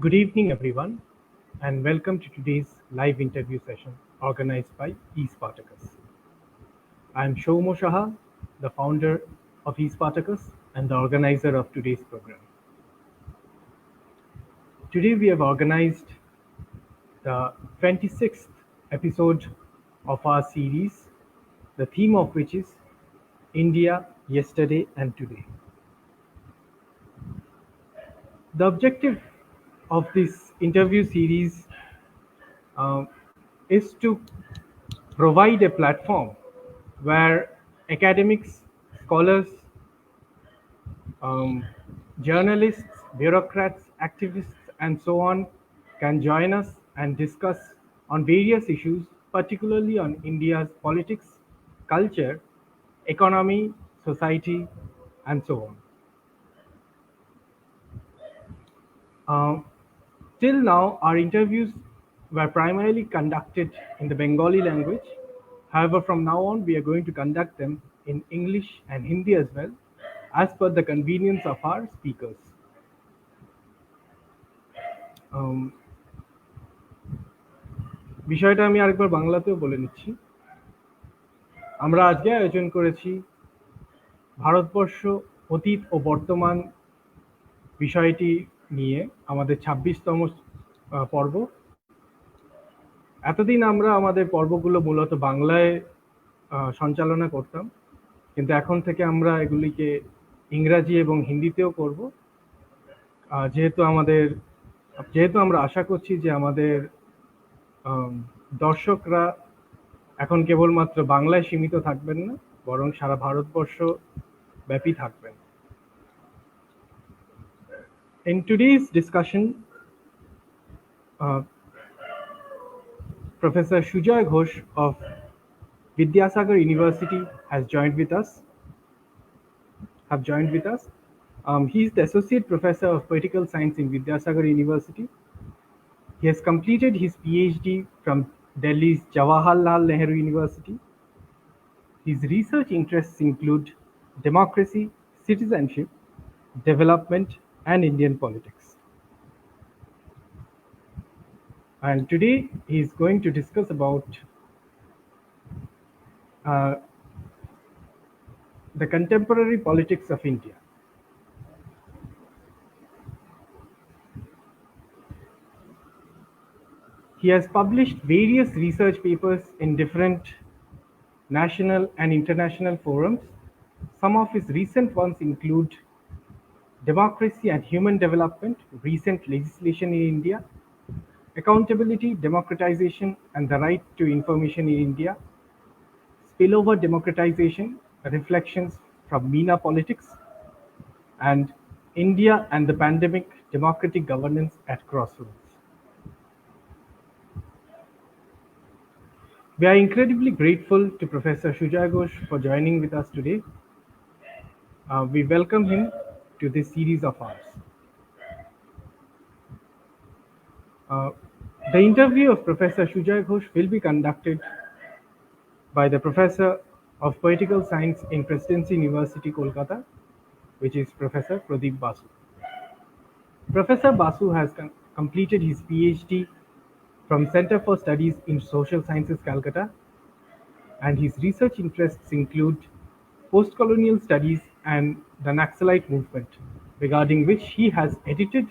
Good evening, everyone, and welcome to today's live interview session organized by eSpartacus. I am Shoumo Shaha, the founder of eSpartacus and the organizer of today's program. Today, we have organized the 26th episode of our series, the theme of which is India, Yesterday and Today. The objective of this interview series uh, is to provide a platform where academics, scholars, um, journalists, bureaucrats, activists, and so on can join us and discuss on various issues, particularly on India's politics, culture, economy, society, and so on. Uh, Till now, our interviews were primarily conducted in the Bengali language. However, from now on, we are going to conduct them in English and Hindi as well, as per the convenience of our speakers. Um, বিষয়টা আমি আরেকবার বাংলাতেও বলে নিচ্ছি। আমরা আজকে আয়োজন করেছি ভারতবর্ষ অতীত ও বর্তমান বিষয়টি নিয়ে আমাদের ২৬তম পর্ব। এতদিন আমরা আমাদের পর্বগুলো মূলত বাংলায় সঞ্চালনা করতাম, কিন্তু এখন থেকে আমরা এগুলিকে ইংরাজি এবং হিন্দিতেও করব, যেহেতু আমরা আশা করছি যে আমাদের দর্শকরা এখন কেবলমাত্র বাংলায় সীমিত থাকবেন না, বরং সারা ভারতবর্ষ ব্যাপী থাকবেন। In today's discussion, Professor Sujay Ghosh of Vidyasagar University has joined with us. He is the Associate Professor of Political Science in Vidyasagar University. He has completed his PhD from Delhi's Jawaharlal Nehru University. His research interests include democracy, citizenship, development, and Indian politics. And today he is going to discuss about the contemporary politics of India. He has published various research papers in different national and international forums. Some of his recent ones include Democracy and Human Development, Recent Legislation in India, Accountability, Democratization, and the Right to Information in India, Spillover Democratization, Reflections from MENA Politics, and India and the Pandemic, Democratic Governance at Crossroads. We are incredibly grateful to Professor Sujay Ghosh for joining with us today. We welcome him to this series of ours. The interview of Professor Sujay Ghosh will be conducted by the Professor of Political Science in Presidency University, Kolkata, which is Professor Pradip Basu. Professor Basu has completed his PhD from Center for Studies in Social Sciences, Calcutta, and his research interests include post-colonial studies and the Naxalite movement, regarding which he has edited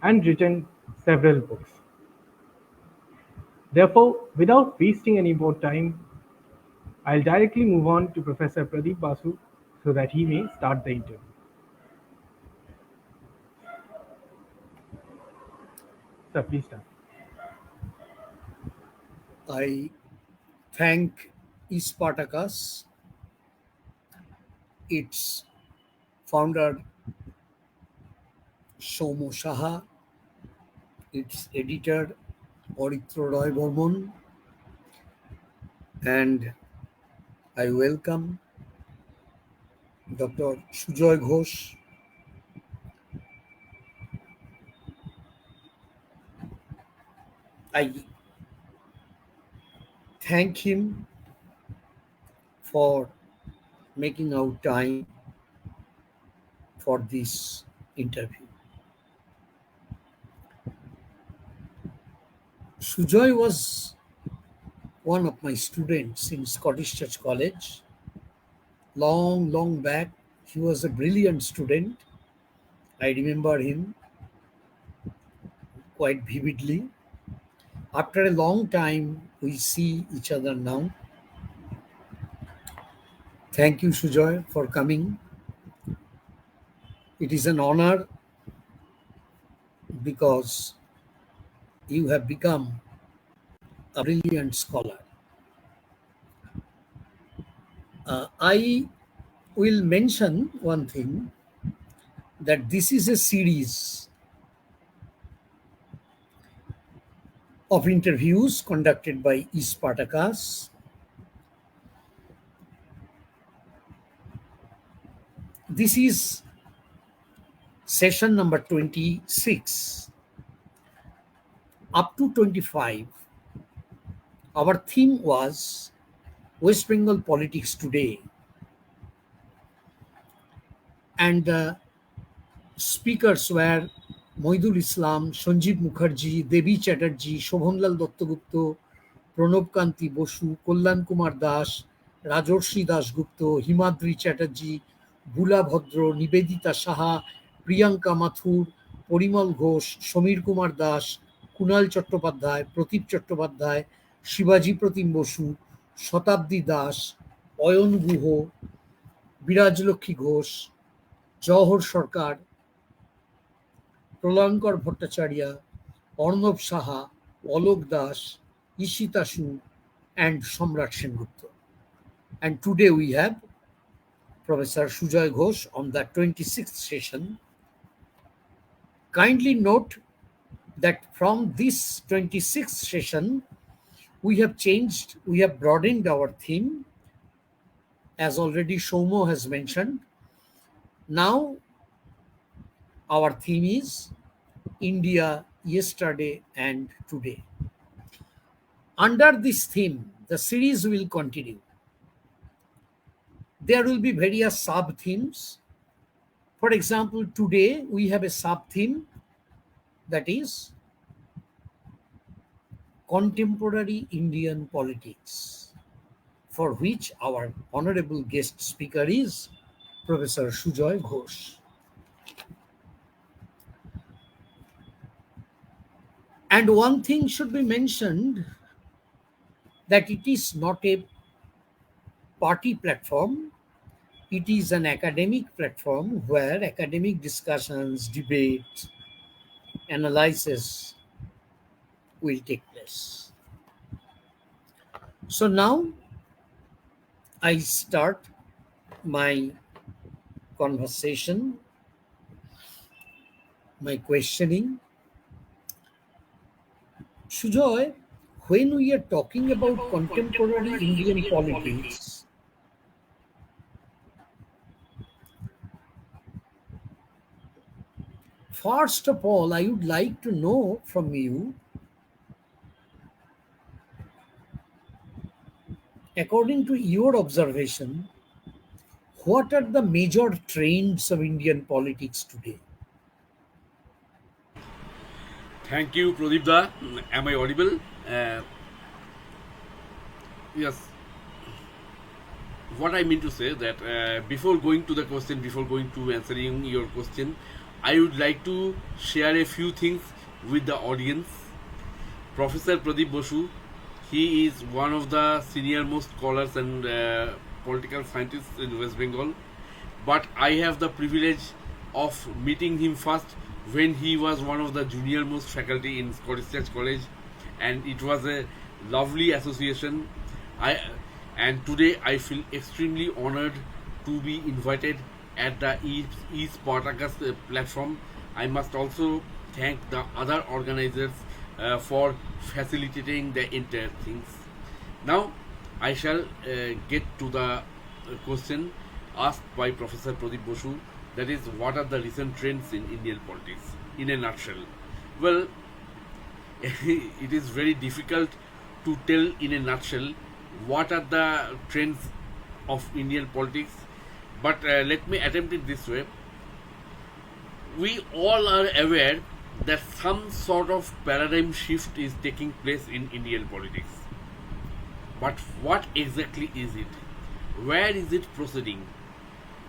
and written several books. Therefore, without wasting any more time, I'll directly move on to Professor Pradip Basu so that he may start the interview. Sir, please start. I thank eSpartacus, its founder Shoumo Shaha, its editor Oritra Roy Bormon, and I welcome Dr. Sujay Ghosh, I thank him for making out time for this interview. Sujay was one of my students in Scottish Church College. Long, long back, he was a brilliant student. I remember him quite vividly. After a long time, we see each other now. Thank you, Sujay, for coming. It is an honor because you have become a brilliant scholar. I will mention one thing, that this is a series of interviews conducted by E. Spartacus. This is session number 26. Up to 25, our theme was West Bengal politics today, and the speakers were Moidul Islam, Sanjeev Mukherjee, Devi Chatterjee, Shobhanlal Dattagupta, Pranab Kanti Basu, Kalyan Kumar Das, Rajarshi Das Gupta, Himadri Chatterjee, Bula Bhadra, Nivedita Saha, Priyanka Mathur, Porimal Ghosh, Samir Kumar Das, Kunal Chattopadhyay, Pradip Chattopadhyay, Shivaji Pratim Basu, Shatabdi Das, Oyon Guho, Birajlakshmi Ghosh, Jawahar Sarkar, Pralankar Bhattacharya, Arnab Saha, Alok Das, Ishita Su, and Samrat Sengupta. And today we have Professor Sujay Ghosh on the 26th session. Kindly note that from this 26th session, we have broadened our theme, as already Shomo has mentioned. Now, our theme is India yesterday and today. Under this theme, the series will continue. There will be various sub-themes. For example, today we have a sub-theme, that is contemporary Indian politics, for which our honorable guest speaker is Professor Sujay Ghosh. And one thing should be mentioned, that it is not a party platform, it is an academic platform where academic discussions, debates, analysis will take place. So now I start my conversation, my questioning. Sujoy, when we are talking about contemporary Indian politics, first of all, I would like to know from you, according to your observation, what are the major trends of Indian politics today? Thank you, Pradip da. Am I audible? Uh, yes. What I mean to say that before going to the question, before going to answering your question, I would like to share a few things with the audience. Professor Pradip Basu, he is one of the senior most scholars and political scientists in West Bengal. But I have the privilege of meeting him first when he was one of the junior most faculty in Scottish Church College, and it was a lovely association. And today I feel extremely honored to be invited at the E Spartacus platform. I must also thank the other organizers for facilitating the entire things. Now I shall get to the question asked by Professor Pradip Basu, that is, what are the recent trends in Indian politics in a nutshell? Well, it is very difficult to tell in a nutshell what are the trends of Indian politics, but let me attempt it this way. We all are aware that some sort of paradigm shift is taking place in Indian politics. But what exactly is it? Where is it proceeding?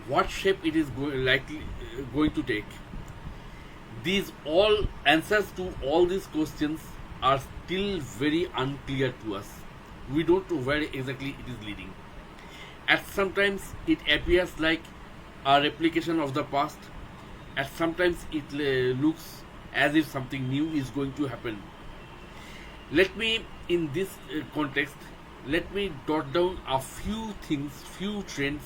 What shape it is likely going to take? These all answers to all these questions are still very unclear to us. We don't know where exactly it is leading. At sometimes it appears like a replication of the past. At sometimes it looks as if something new is going to happen. Let me, in this context, let me jot down a few things, few trends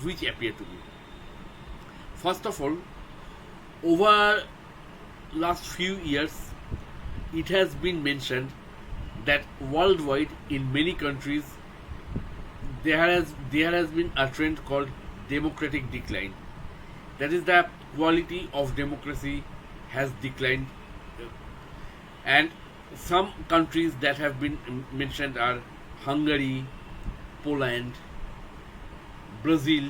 which appear to me. First of all, over last few years, it has been mentioned that worldwide in many countries there has been a trend called democratic decline. That is, the quality of democracy has declined, and some countries that have been mentioned are Hungary, Poland, Brazil,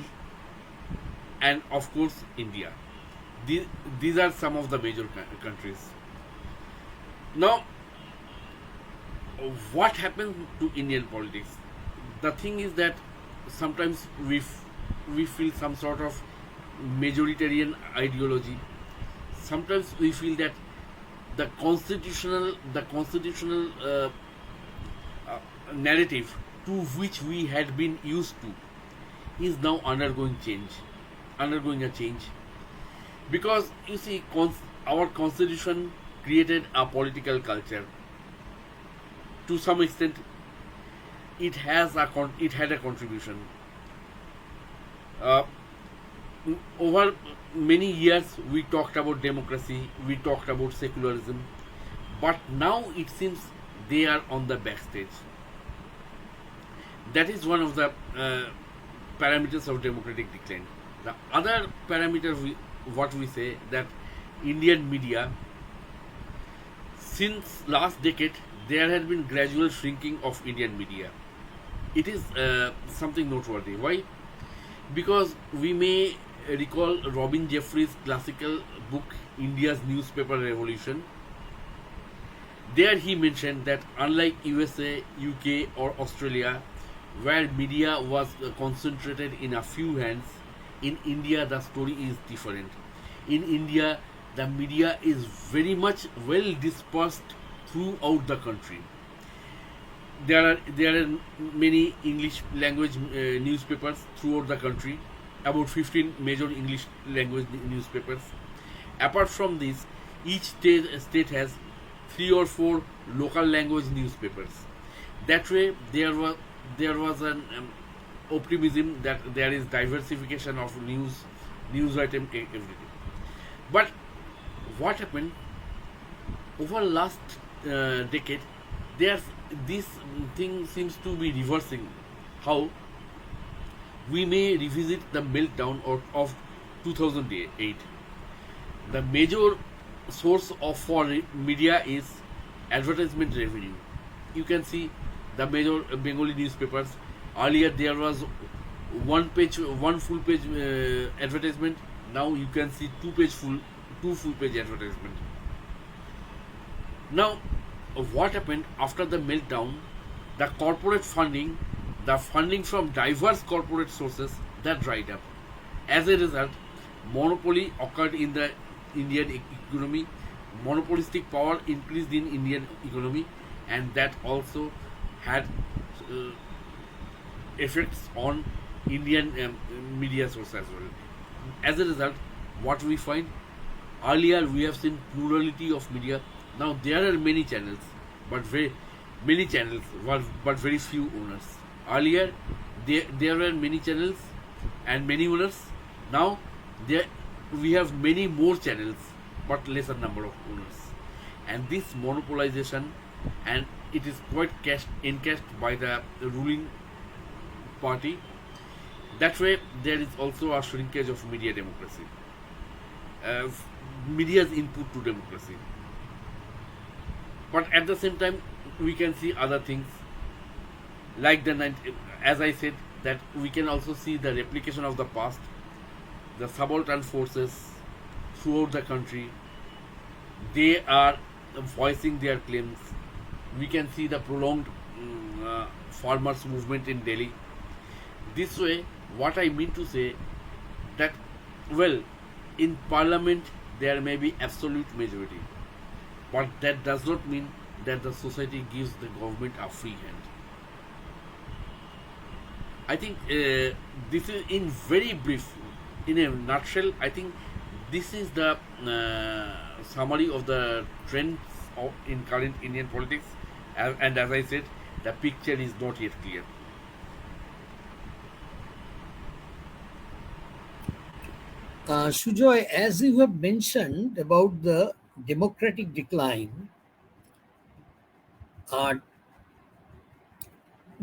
and of course India. These are some of the major countries. Now, what happens to Indian politics? The thing is that sometimes we feel some sort of majoritarian ideology. Sometimes we feel that the constitutional narrative to which we had been used to is now undergoing a change, because you see, our constitution created a political culture. To some extent, it had a contribution. Over many years, we talked about democracy, we talked about secularism, but now it seems they are on the backstage. That is one of the parameters of democratic decline. The other parameter, what we say, that Indian media, since last decade, there has been gradual shrinking of Indian media. It is something noteworthy. Why? Because we may recall Robin Jeffrey's classical book India's Newspaper Revolution. There he mentioned that unlike USA, UK or Australia, where media was concentrated in a few hands, in India the story is different. In India, the media is very much well dispersed throughout the country. There are many English language newspapers throughout the country, about 15 major English language newspapers. Apart from this, each state has 3 or 4 local language newspapers. That way, there was an optimism that there is diversification of news item every day. But what happened over last decade? This thing seems to be reversing. How? We may revisit the meltdown of 2008. The major source for media is advertisement revenue. You can see the major Bengali newspapers. Earlier there was one full page advertisement. Now you can see two full page advertisement. Now, what happened after the meltdown? The corporate funding, the funding from diverse corporate sources, that dried up. As a result, monopoly occurred in the Indian economy. Monopolistic power increased in Indian economy, and that also had effects on Indian media source as well. As a result, what we find, earlier we have seen plurality of media. Now there are many channels, but very few owners. Earlier there were many channels and many owners. Now we have many more channels but lesser number of owners. And this monopolization, and it is quite encashed by the ruling party. That way, there is also a shrinkage of media democracy, media's input to democracy. But at the same time, we can see other things, like as I said, that we can also see the replication of the past, the subaltern forces throughout the country, they are voicing their claims. We can see the prolonged farmers movement in Delhi. This way, what I mean to say that, well, in parliament there may be absolute majority, but that does not mean that the society gives the government a free hand. I think this is in very brief, in a nutshell. I think this is the summary of the trends in current Indian politics, and as I said, the picture is not yet clear. Sujoy, as you have mentioned about the democratic decline, uh,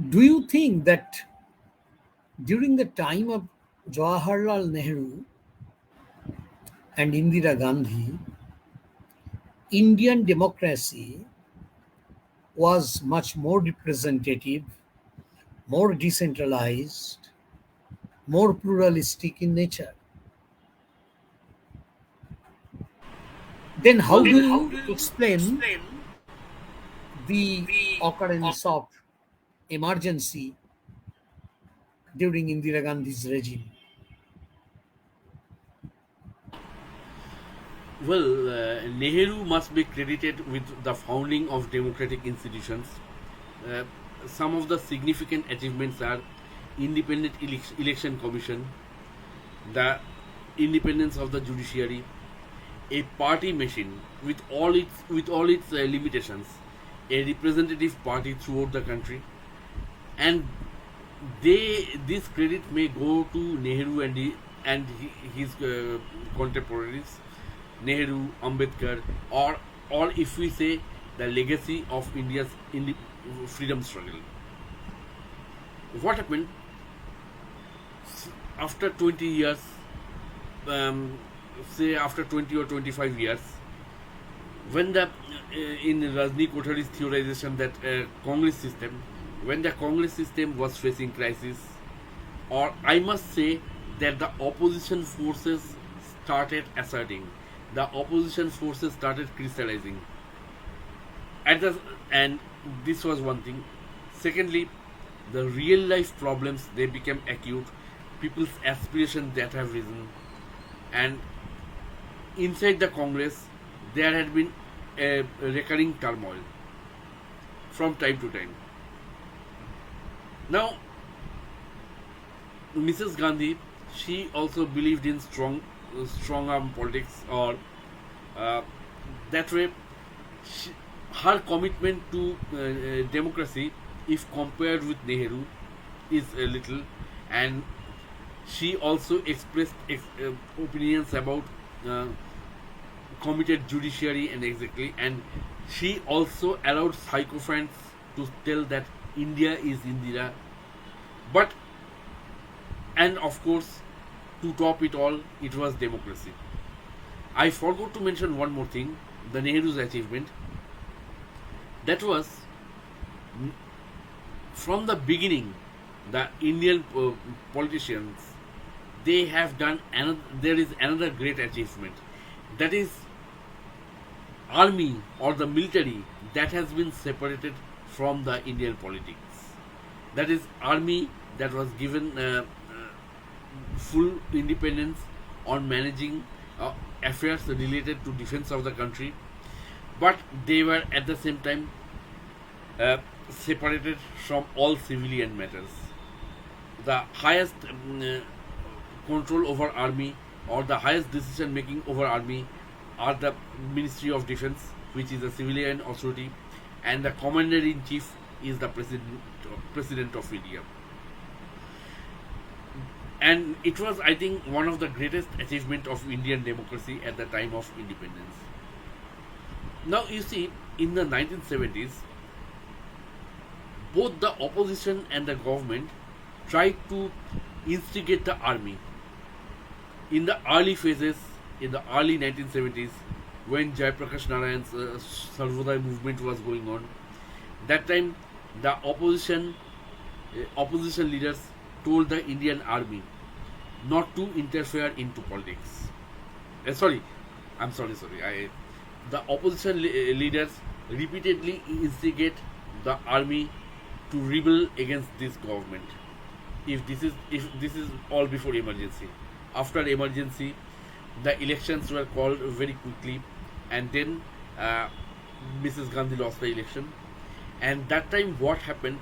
do you think that during the time of Jawaharlal Nehru and Indira Gandhi, Indian democracy was much more representative, more decentralized, more pluralistic in nature? Then, how Well, do you explain the occurrence of emergency during Indira Gandhi's regime? well, Nehru must be credited with the founding of democratic institutions. Uh, some of the significant achievements are independent election commission, the independence of the judiciary, a party machine with all its limitations, a representative party throughout the country, and this credit may go to Nehru and his contemporaries, Nehru, Ambedkar, or if we say the legacy of India's freedom struggle. What happened after 20 years, um, say after 20 or 25 years, when the in Rajni Kothari's theorization that Congress system, when the Congress system was facing crisis, or I must say that the opposition forces started asserting, the opposition forces started crystallizing. At the and this was one thing. Secondly, the real life problems they became acute, people's aspirations that have risen, and inside the Congress there had been a recurring turmoil from time to time. Now, Mrs. Gandhi, she also believed in strong arm politics, or uh, that way, she, her commitment to democracy, if compared with Nehru, is a little, and she also expressed opinions about uh, committed judiciary and executive, and she also allowed sycophants to tell that India is Indira, but and of course, to top it all, it was democracy. I forgot to mention one more thing: the Nehru's achievement. That was from the beginning, the Indian politicians, they have done another. There is another great achievement, that is army or the military that has been separated from the Indian politics. That is army that was given full independence on managing affairs related to defense of the country, but they were at the same time separated from all civilian matters. The highest control over army, or the highest decision making over army, are the Ministry of Defense, which is a civilian authority, and the Commander in Chief is the President of India. And it was, I think, one of the greatest achievement of Indian democracy at the time of independence. Now you see, in the 1970s, both the opposition and the government tried to instigate the army. In the early phases, in the early 1970s, when Jayaprakash Narayan's Sarvodaya movement was going on, that time the opposition leaders told the Indian army not to interfere into politics. Sorry, I'm sorry. the opposition leaders repeatedly instigate the army to rebel against this government. If this is all before emergency. After emergency, the elections were called very quickly, and then uh, Mrs. Gandhi lost the election. And that time, what happened?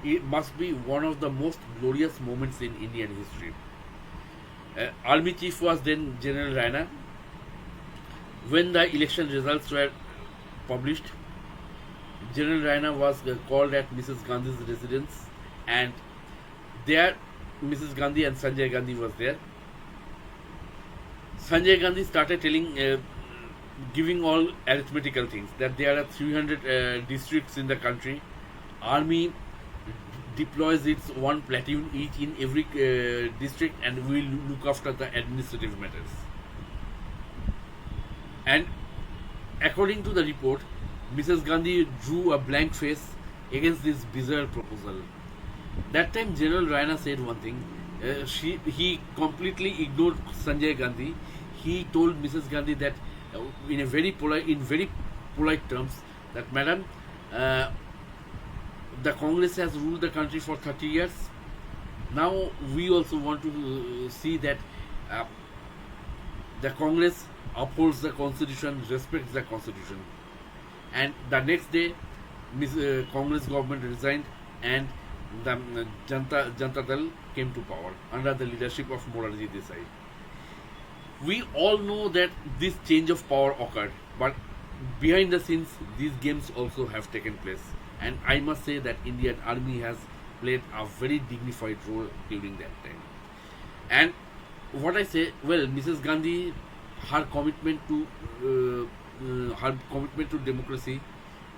It must be one of the most glorious moments in Indian history. Army chief was then General Raina. When the election results were published, General Raina was called at Mrs. Gandhi's residence, and there Mrs. Gandhi and Sanjay Gandhi was there. Sanjay Gandhi started telling, giving all arithmetical things, that there are 300 districts in the country. Army deploys its one platoon each in every district, and will look after the administrative matters. And according to the report, Mrs. Gandhi drew a blank face against this bizarre proposal. That time, General Raina said one thing. He completely ignored Sanjay Gandhi. He told Mrs. Gandhi that, in very polite terms, that Madam, uh, the Congress has ruled the country for 30 years. Now we also want to see that uh, the Congress upholds the constitution, respects the constitution. And the next day, Congress government resigned, and the Janta Dal came to power under the leadership of Morarji Desai. We all know that this change of power occurred, but behind the scenes, these games also have taken place. And I must say that Indian Army has played a very dignified role during that time. And what I say, well, Mrs. Gandhi, her commitment to democracy,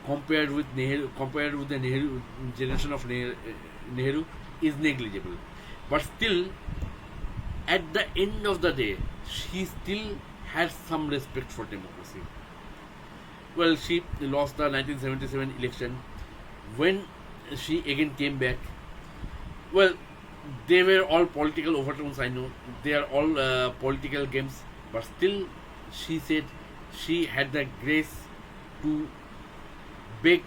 compared with the Nehru generation of Nehru, is negligible. But still, at the end of the day, she still had some respect for democracy. Well, she lost the 1977 election. When she again came back, well, they were all political overtones, I know. They are all political games. But still, she said she had the grace to beg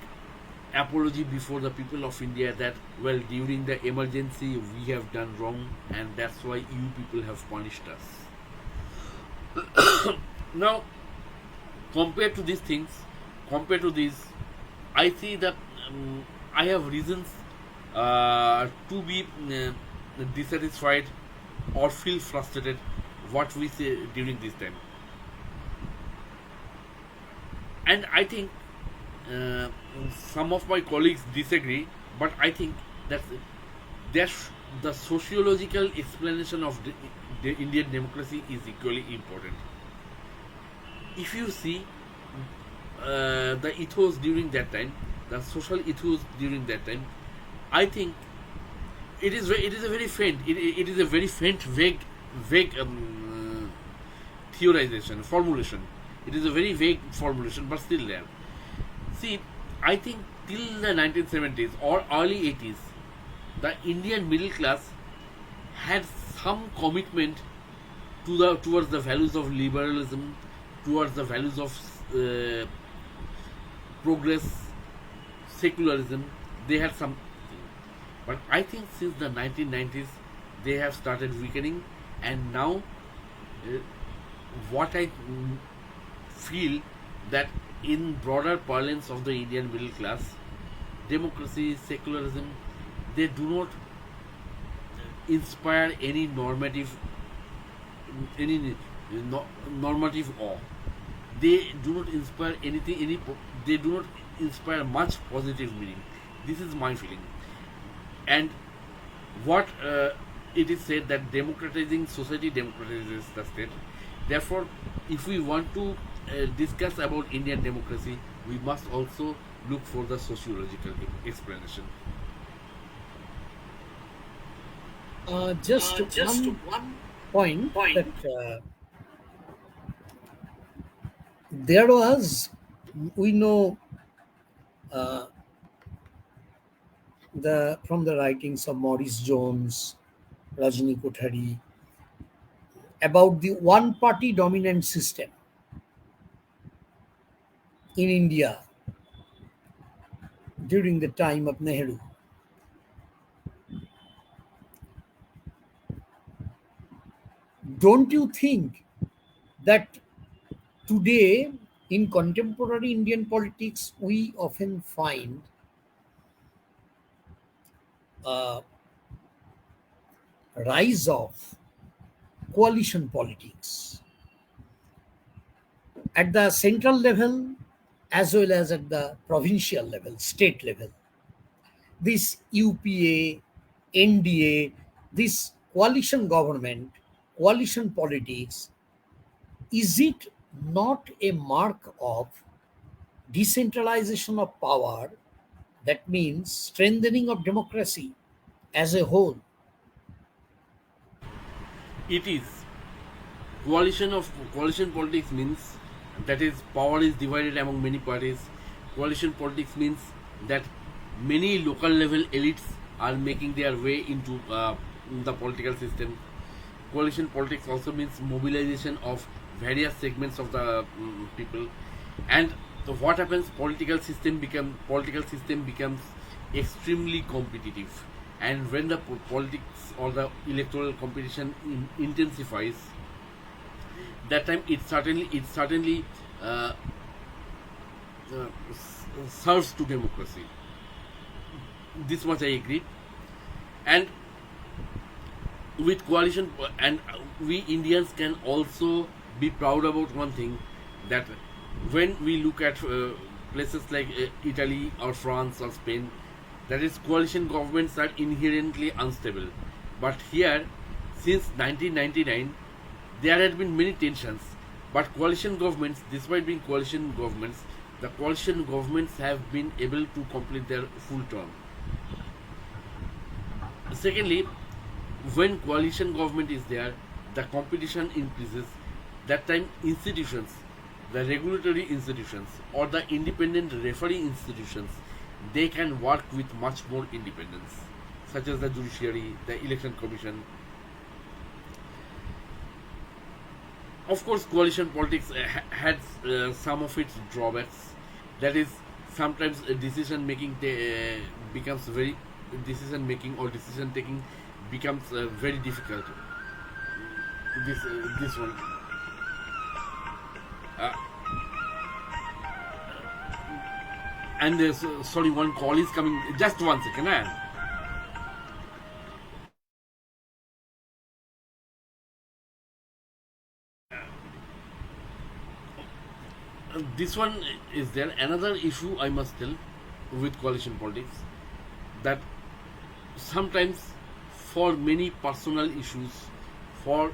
apology before the people of India that, well, during the emergency we have done wrong, and that's why you people have punished us. Now, compared to these things, compared to these, I see that I have reasons to be dissatisfied or feel frustrated what we say during this time. And I think uh, some of my colleagues disagree, but I think that there's the sociological explanation of the Indian democracy is equally important. If you see the ethos during that time, the social ethos during that time, I think it is a very faint, it is a very faint, vague theorization, formulation. It is a very vague formulation, but still there. See, I think till the 1970s or early 80s, the Indian middle class had some commitment towards the values of liberalism, towards the values of progress, secularism. They had some, but I think since the 1990s they have started weakening, and now uh, what I feel that in broader parlance of the Indian middle class, democracy, secularism, they do not inspire any normative awe. They do not inspire anything. They do not inspire much positive meaning. This is my feeling. And what it is said that democratizing society democratizes the state. Therefore, if we want to discuss about Indian democracy, we must also look for the sociological explanation. Just one point that there was, we know uh, the from the writings of Maurice Jones, Rajni Kothari, about the one party dominant system. in India during the time of Nehru. Don't you think that today in contemporary Indian politics we often find a rise of coalition politics at the central level as well as at the provincial level, state level? This UPA, NDA, this coalition government, coalition politics, is it not a mark of decentralization of power? That means strengthening of democracy as a whole. It is coalition politics means that is power is divided among many parties. Coalition politics means that many local level elites are making their way into the political system. Coalition politics also means mobilization of various segments of the people. And what happens, political system becomes extremely competitive, and when the politics or the electoral competition intensifies, that time it certainly uh, serves to democracy. This much I agree. And with coalition, and we Indians can also be proud about one thing, that when we look at places like Italy or France or Spain, that is, coalition governments are inherently unstable. But here, since 1999, there had been many tensions. But coalition governments, despite being coalition governments, the coalition governments have been able to complete their full term. Secondly, when coalition government is there, the competition increases. That time, institutions, the regulatory institutions or the independent referee institutions, they can work with much more independence, such as the judiciary, the election commission. Of course, coalition politics had some of its drawbacks. That is, sometimes decision making becomes very decision making or decision taking becomes very difficult. This one. Uh, and sorry, one call is coming. Just 1 second. This one is there. Another issue I must tell with coalition politics, that sometimes for many personal issues, for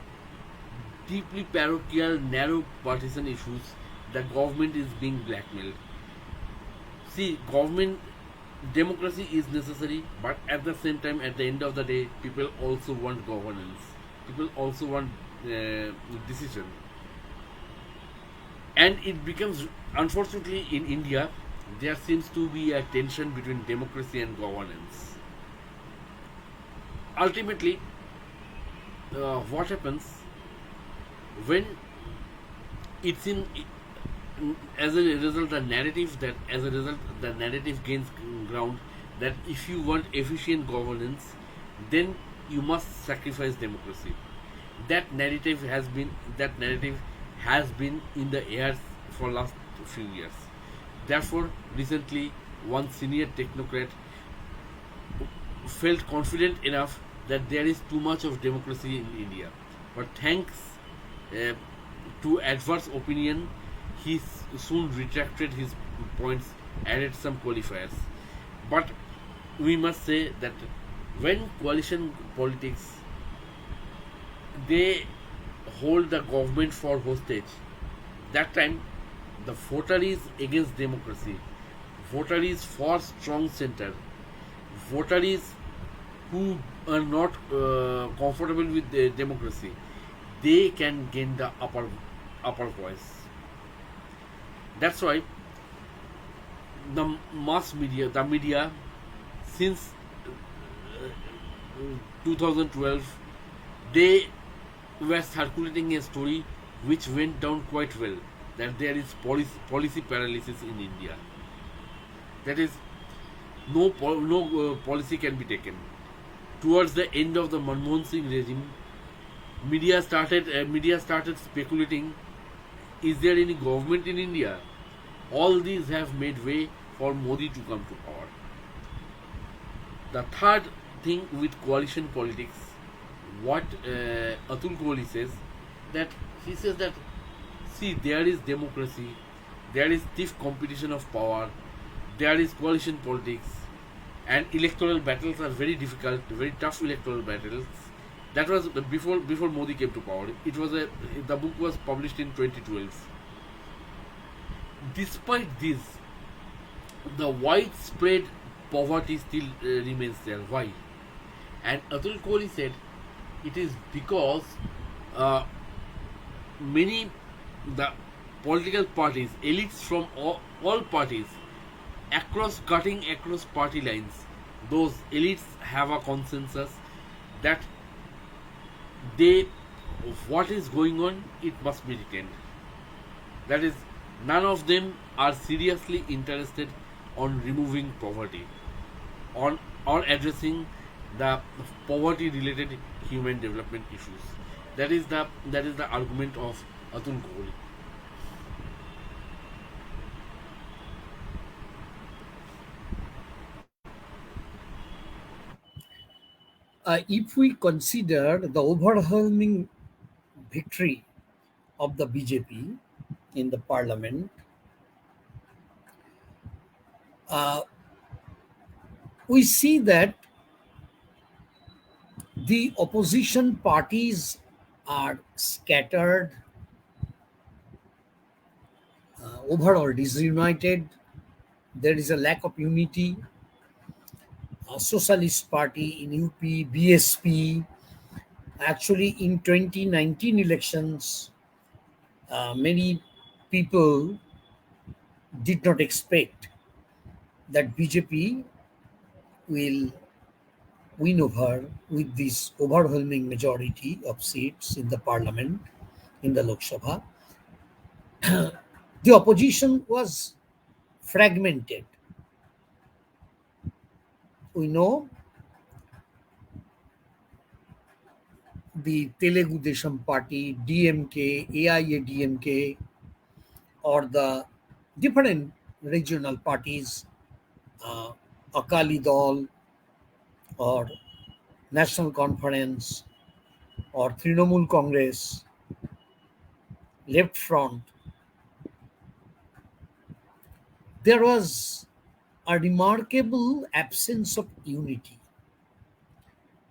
deeply parochial, narrow partisan issues, the government is being blackmailed. See, government democracy is necessary, but at the same time, at the end of the day, people also want governance. People also want decision, and it becomes, unfortunately, in India, there seems to be a tension between democracy and governance. Ultimately, what happens when it's in as a result the narrative that as a result the narrative gains ground, that if you want efficient governance, then you must sacrifice democracy. That narrative has been in the air for last few years. Therefore, recently, one senior technocrat felt confident enough that there is too much of democracy in India. But thanks uh, to adverse opinion, he soon retracted his points, added some qualifiers. But we must say that when coalition politics, they hold the government for hostage, that time the voter is against democracy. Voter is for strong center. Voter is who are not comfortable with the democracy. They can gain the upper voice. That's why the mass media, the media, since 2012, they were circulating a story which went down quite well. that there is policy paralysis in India. That is, no policy can be taken. Towards the end of the Manmohan Singh regime, media started speculating: is there any government in India? All these have made way for Modi to come to power. The third thing with coalition politics, what Atul Kohli says, that he says that, see, there is democracy, there is stiff competition of power, there is coalition politics, and electoral battles are very difficult, very tough electoral battles. That was before Modi came to power. The book was published in 2012. Despite this, the widespread poverty still remains there. Why? And Atul Kohli said it is because uh, many the political parties, elites from all parties, cutting across party lines, those elites have a consensus that they what is going on, it must be retained. That is, none of them are seriously interested on removing poverty, on or addressing the poverty related human development issues. That is the argument of Atul Kohli. If we consider the overwhelming victory of the BJP in the parliament, uh, we see that the opposition parties are scattered, overall disunited. There is a lack of unity. A Socialist Party in UP, BSP, actually in 2019 elections, many people did not expect that BJP will win over with this overwhelming majority of seats in the parliament, in the Lok Sabha. The opposition was fragmented. We know the Telugu Desam Party, DMK, AIADMK, or the different regional parties, Akali Dal, or National Conference, or Trinamool Congress, Left Front. There was a remarkable absence of unity.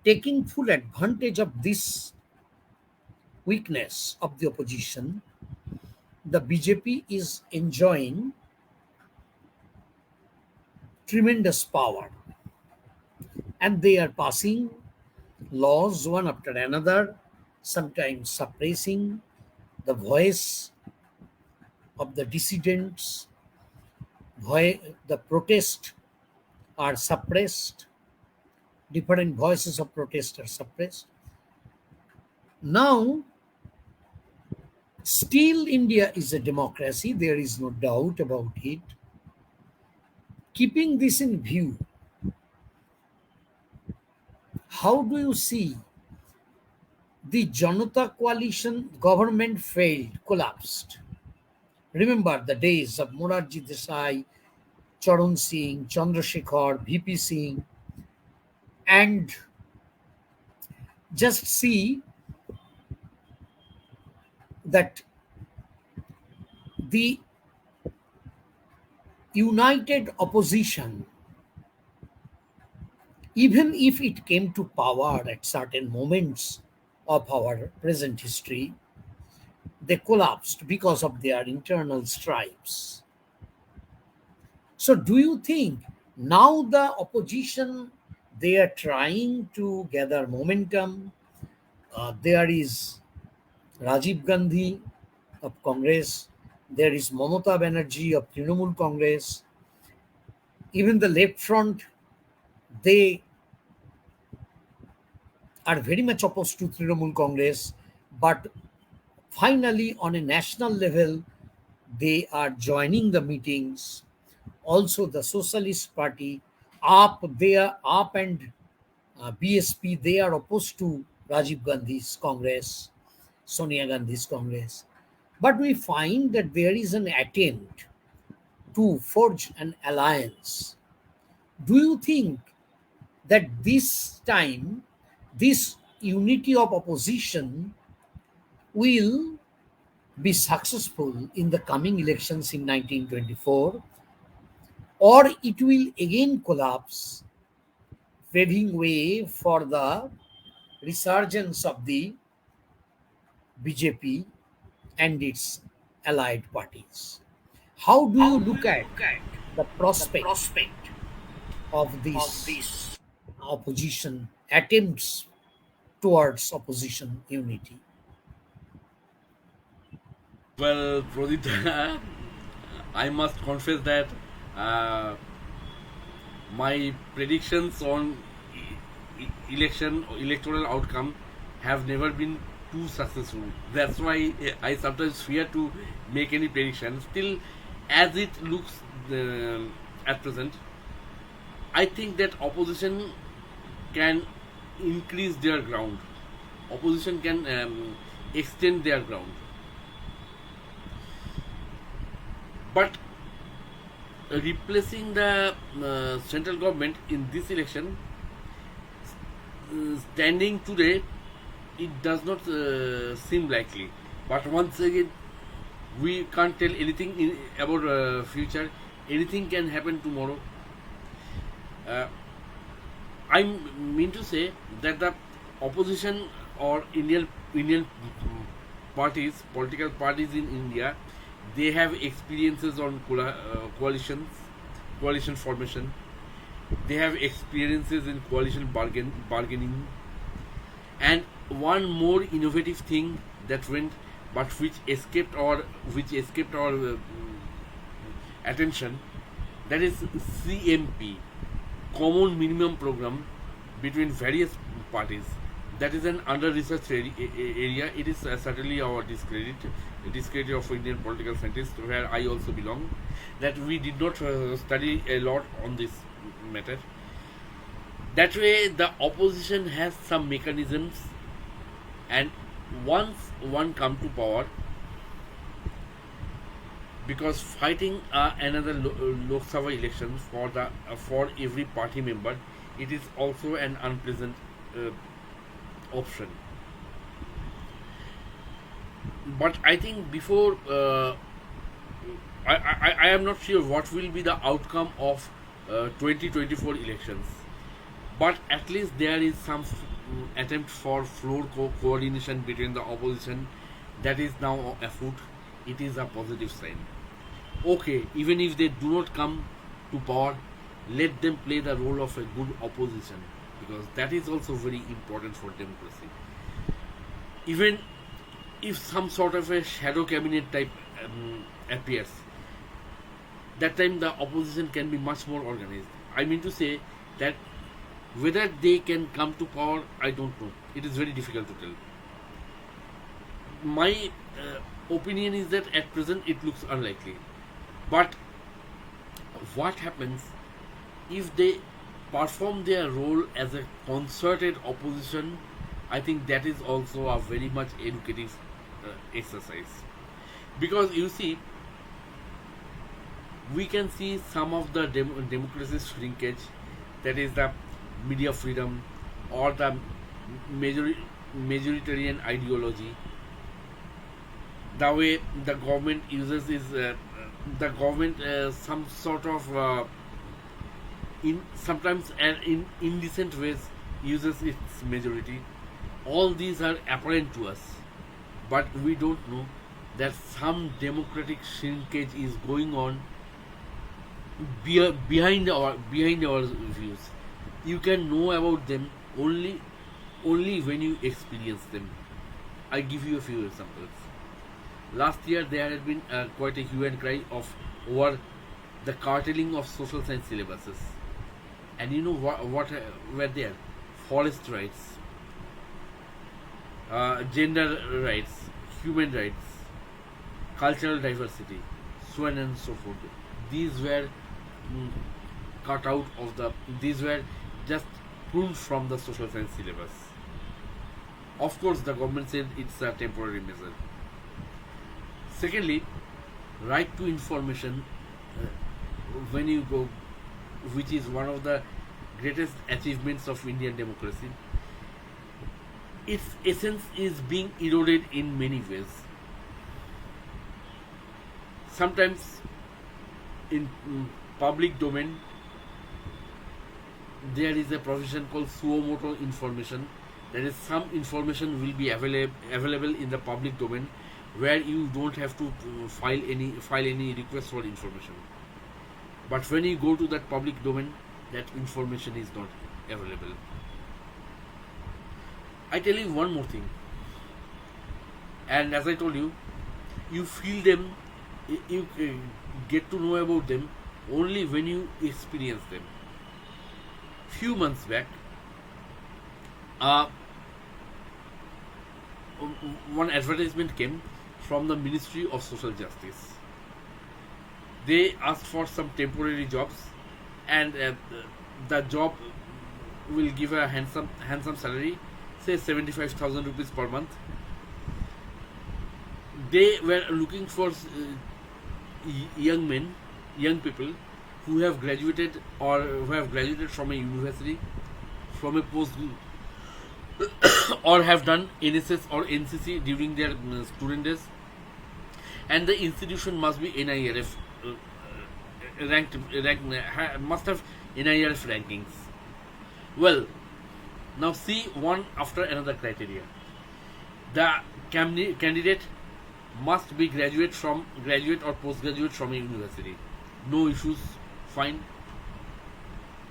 Taking full advantage of this weakness of the opposition, the BJP is enjoying tremendous power, and they are passing laws one after another, sometimes suppressing the voice of the dissidents. The protest are suppressed, different voices of protest are suppressed. Now, still India is a democracy, there is no doubt about it. Keeping this in view, how do you see the Janata coalition government failed, collapsed? Remember the days of Morarji Desai, Charan Singh, Chandrasekhar, VP Singh, and just see that the united opposition, even if it came to power at certain moments of our present history, they collapsed because of their internal stripes. So do you think now the opposition, they are trying to gather momentum? There is Rajiv Gandhi of Congress, there is Mamata Banerjee of Trinamool Congress, even the left front, they are very much opposed to Trinamool Congress, but finally on a national level, they are joining the meetings. Also, the Socialist Party, AAP and BSP, they are opposed to Rajiv Gandhi's Congress, Sonia Gandhi's Congress. But we find that there is an attempt to forge an alliance. Do you think that this time, this unity of opposition will be successful in the coming elections in 1924, or it will again collapse, paving way for the resurgence of the BJP and its allied parties? How do you look at the prospect of this opposition attempts towards opposition unity? Well, Pradip, I must confess that uh, my predictions on electoral outcome have never been too successful. That's why I sometimes fear to make any prediction. Still, as it looks at present, I think that opposition can increase their ground. Opposition can extend their ground. But replacing the central government in this election, standing today, it does not seem likely. But once again, we can't tell anything about future. Anything can happen tomorrow. Uh, I mean to say that the opposition or Indian parties, political parties in India, they have experiences on coalition formation. They have experiences in bargaining, and one more innovative thing that went, but which escaped our attention. That is CMP, Common Minimum Program, between various parties. That is an under-researched area. It is certainly our discredit of Indian political scientists, where I also belong, that we did not study a lot on this matter. That way, the opposition has some mechanisms, and once one come to power, because fighting another Lok Sabha election for every party member, it is also an unpleasant uh, option. But I think before I am not sure what will be the outcome of 2024 elections. But at least there is some attempt for floor coordination between the opposition that is now afoot. It is a positive sign. Okay, even if they do not come to power, let them play the role of a good opposition, because that is also very important for democracy. Even if some sort of a shadow cabinet type appears, that time the opposition can be much more organized. I mean to say that whether they can come to power, I don't know. It is very difficult to tell. My opinion is that at present it looks unlikely. But what happens if they perform their role as a concerted opposition? I think that is also a very much educative exercise. Because you see, we can see some of the democracy's shrinkage, that is the media freedom or the majoritarian ideology. The way the government uses is the government some sort of in sometimes and in indecent ways uses its majority. All these are apparent to us, but we don't know that some democratic shrinkage is going on behind our views. You can know about them only when you experience them. I give you a few examples. Last year there had been quite a hue and cry over the carteling of social science syllabuses, and you know what were there? Forest rights, gender rights, human rights, cultural diversity. so on and so forth. These were mm, cut out of the, these were just pulled from the social science syllabus. Of course, the government said it's a temporary measure. Secondly, right to information, when you go, which is one of the greatest achievements of Indian democracy, its essence is being eroded in many ways. Sometimes in public domain there is a provision called suo motu information, that is, some information will be available in the public domain where you don't have to file any request for information. But when you go to that public domain, that information is not available. I tell you one more thing, and as I told you, you feel them, you get to know about them only when you experience them. Few months back, one advertisement came from the Ministry of Social Justice. They asked for some temporary jobs, and the job will give a handsome salary, say 75,000 rupees per month. They were looking for young people who have graduated or who have graduated from a university, from a post, or have done NSS or NCC during their student days, and the institution must be NIRF must have NIRF rankings. Well, now see one after another criteria. The candidate must be graduate or postgraduate from a university. No issues, fine.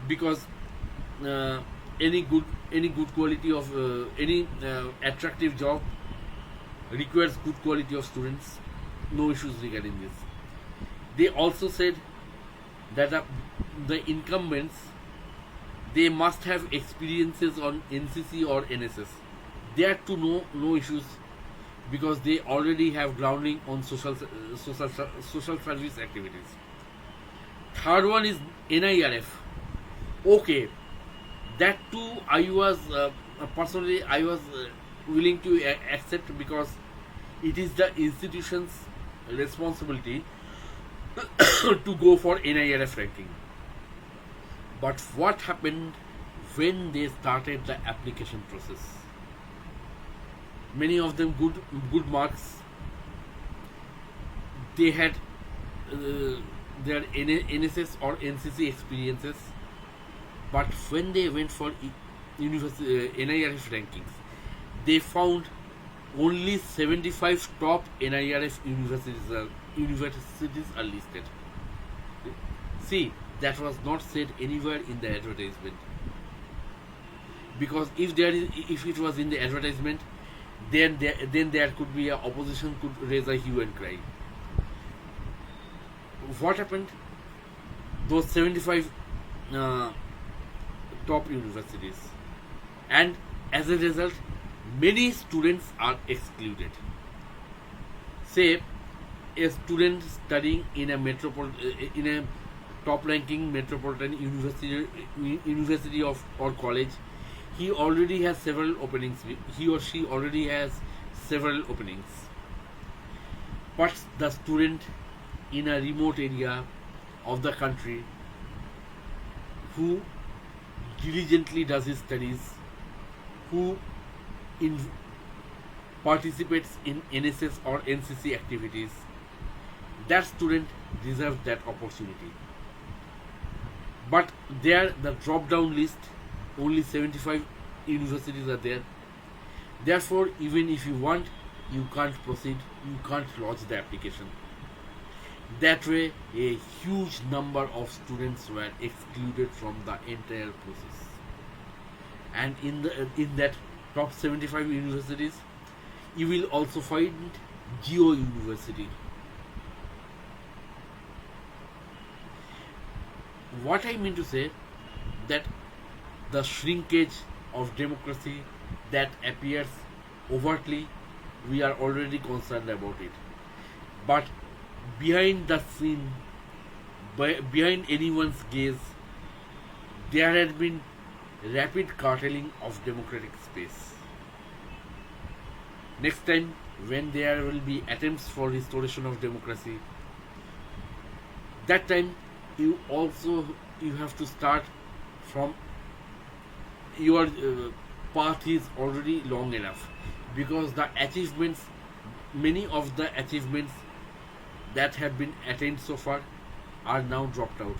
Because any good quality of any attractive job requires good quality of students. No issues regarding this. They also said that the incumbents, they must have experiences on NCC or NSS. There too no issues, because they already have grounding on social service activities. Third one is NIRF. Okay, that too I was personally willing to accept, because it is the institution's responsibility to go for NIRF ranking. But what happened when they started the application process? Many of them good marks. They had their NSS or NCC experiences, but when they went for NIRF rankings, they found only 75 top NIRF universities are listed. See, that was not said anywhere in the advertisement. Because if it was in the advertisement, then there could be a opposition could raise a hue and cry. What happened? Those 75 top universities, and as a result, many students are excluded. Say, a student studying in a top-ranking metropolitan university or college, he already has several openings. He or she already has several openings. But the student in a remote area of the country who diligently does his studies, who participates in NSS or NCC activities, that student deserves that opportunity. But there, the drop-down list, only 75 universities are there. Therefore, even if you want, you can't proceed, you can't lodge the application. That way, a huge number of students were excluded from the entire process. And in that top 75 universities, you will also find Geo University. What I mean to say, that the shrinkage of democracy that appears overtly, we are already concerned about it. But behind the scene, behind anyone's gaze, there had been rapid curtailing of democratic space. Next time, when there will be attempts for restoration of democracy, that time you have to start from your path is already long enough, because the achievements, many of the achievements that have been attained so far are now dropped out.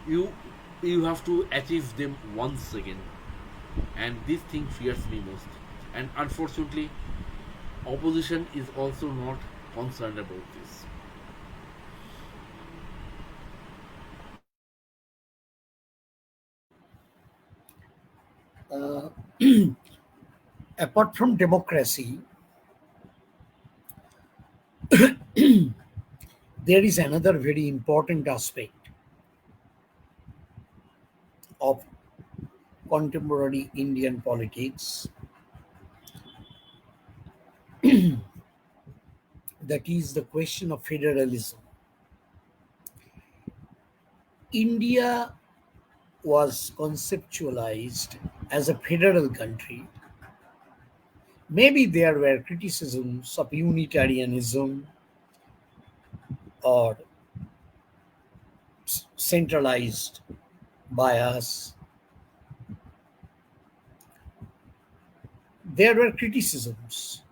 You have to achieve them once again, and this thing fears me most. And unfortunately, opposition is also not concerned about this. Uh, apart from democracy, there is another very important aspect of contemporary Indian politics, that is the question of federalism. India was conceptualized as a federal country. Maybe there were criticisms of unitarianism or centralized bias. There were criticisms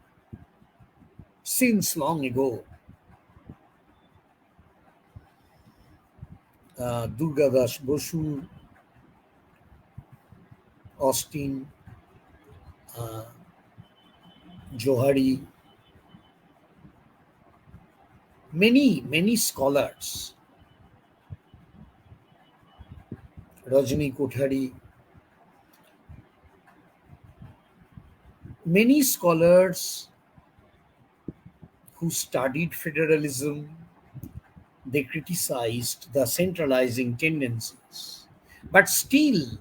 since long ago. Durgadas Basu, Austin, Johari, many scholars, Rajni Kothari, many scholars who studied federalism, they criticized the centralizing tendencies. But still,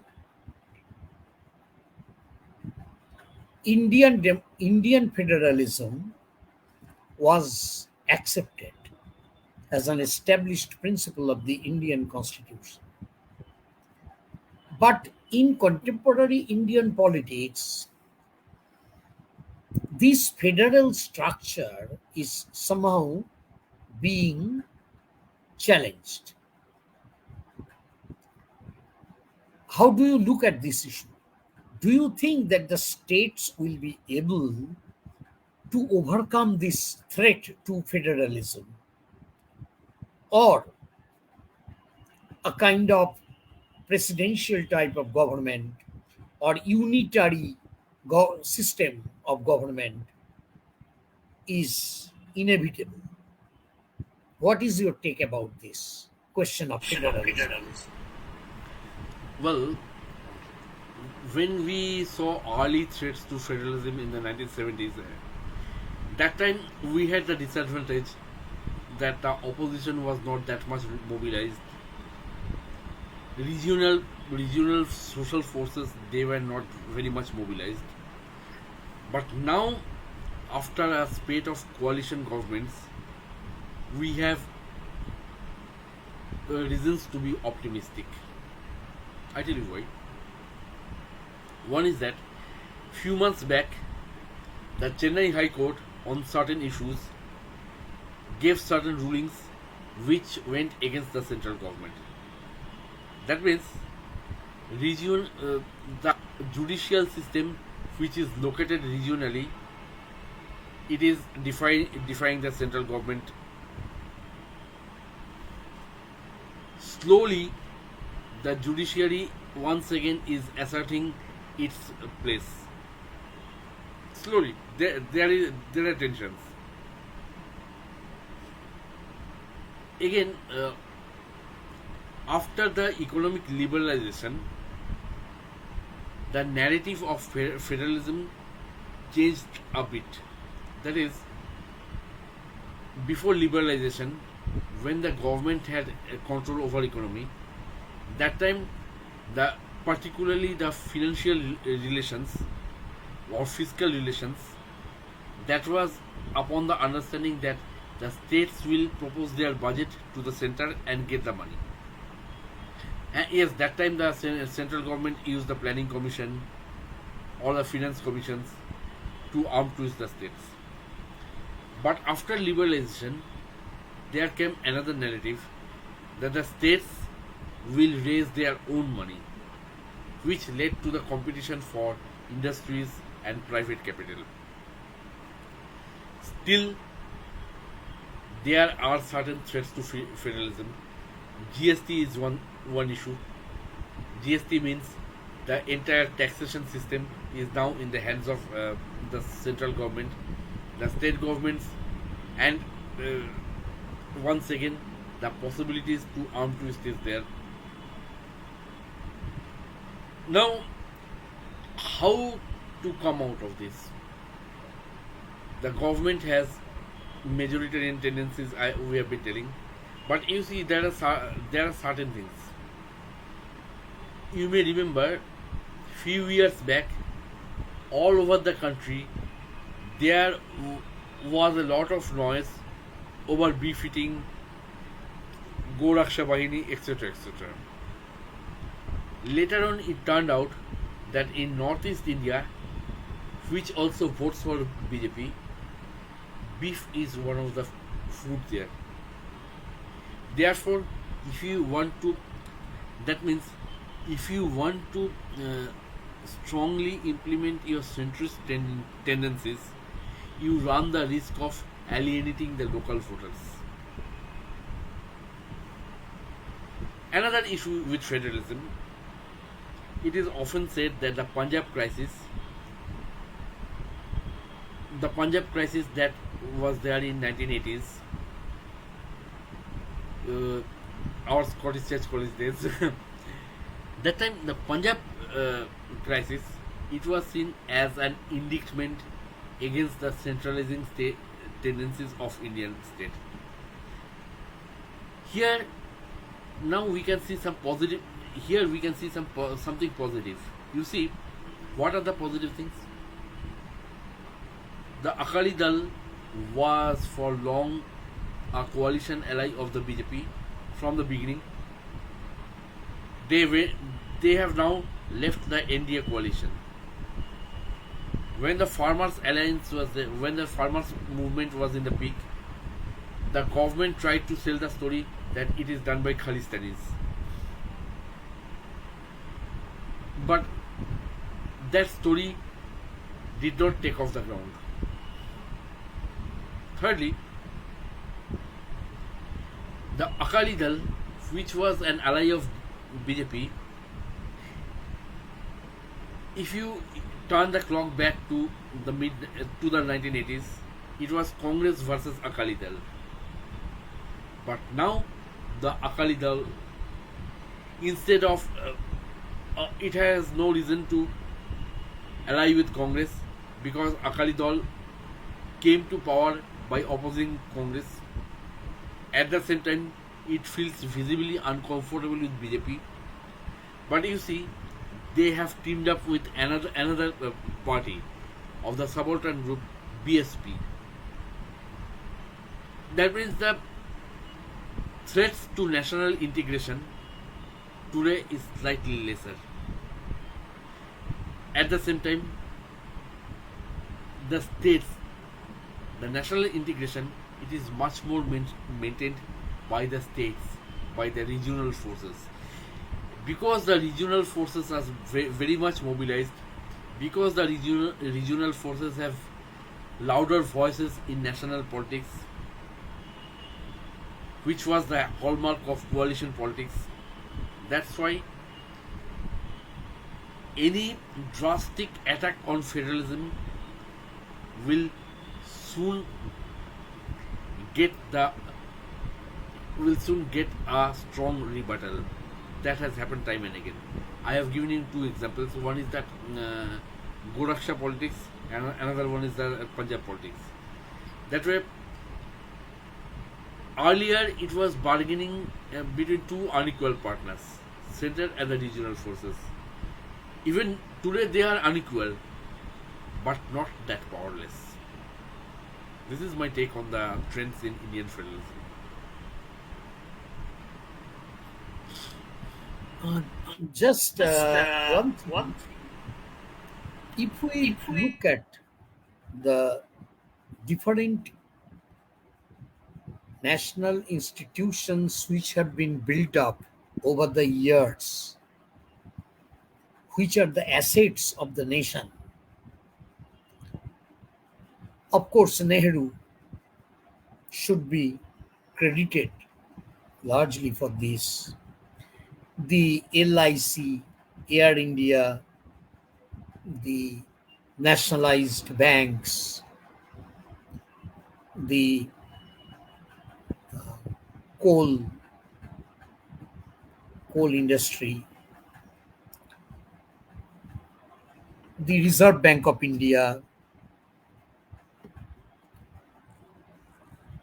Indian federalism was accepted as an established principle of the Indian constitution. But in contemporary Indian politics, this federal structure is somehow being challenged. How do you look at this issue? Do you think that the states will be able to overcome this threat to federalism, or a kind of presidential type of government or unitary system of government is inevitable? What is your take about this question of federalism? Well, when we saw early threats to federalism in the 1970s, that time we had the disadvantage that the opposition was not that much mobilized. Regional social forces, they were not very much mobilized. But now, after a spate of coalition governments, we have reasons to be optimistic. I tell you why. One is that few months back, the Chennai High Court on certain issues gave certain rulings which went against the central government. That means the judicial system which is located regionally, it is defying the central government. Slowly, the judiciary once again is asserting its place. Slowly, there are tensions. Again, after the economic liberalization, the narrative of federalism changed a bit. That is, before liberalization, when the government had control over economy, that time particularly the financial relations or fiscal relations, that was upon the understanding that the states will propose their budget to the center and get the money. And yes, that time the central government used the planning commission or the finance commissions to arm twist the states. But after liberalization, there came another narrative that the states will raise their own money, which led to the competition for industries and private capital. Still, there are certain threats to federalism. GST is one issue. GST means the entire taxation system is now in the hands of the central government, the state governments, and once again the possibilities to arm twist is there. Now, how to come out of this? The government has majoritarian tendencies, we have been telling, but you see there are certain things. You may remember few years back, all over the country, there was a lot of noise over befitting Goraksha Bahini, etc. etc. Later on, it turned out that in Northeast India, which also votes for BJP, beef is one of the food there. Therefore, if you want to, that means if you want to strongly implement your centrist tendencies, you run the risk of alienating the local voters. Another issue with federalism, it is often said that the Punjab crisis that was there in 1980s, our Scottish Church College days, that time the Punjab crisis, it was seen as an indictment against the centralizing state tendencies of Indian state. Here, now we can see some positive. Here we can see something positive. You see, what are the positive things? The Akali Dal was for long a coalition ally of the BJP from the beginning. They have now left the NDA coalition. When the farmers alliance was there, when the farmers movement was in the peak, the government tried to sell the story that it is done by Khalistanis. But that story did not take off the ground. Thirdly, the Akali Dal, which was an ally of BJP, if you turn the clock back to the 1980s, it was Congress versus Akali Dal. But now the Akali Dal, instead of it has no reason to ally with Congress, because Akali Dal came to power by opposing Congress. At the same time, it feels visibly uncomfortable with BJP. But you see, they have teamed up with another party of the subaltern group, BSP. That means the threats to national integration today is slightly lesser. At the same time, the states, the national integration, it is much more maintained by the states, by the regional forces. Because the regional forces are very much mobilized, because the regional forces have louder voices in national politics, which was the hallmark of coalition politics. That's why any drastic attack on federalism will soon get a strong rebuttal. That has happened time and again. I have given you two examples. One is that Goraksha politics, and another one is the Punjab politics. That way, earlier it was bargaining between two unequal partners, center and the regional forces. Even today they are unequal, but not that powerless. This is my take on the trends in Indian federalism. Uh, just one thing. If we look at the different national institutions which have been built up over the years, which are the assets of the nation, of course, Nehru should be credited largely for this. The LIC, Air India, the nationalized banks, the coal coal industry, the Reserve Bank of India,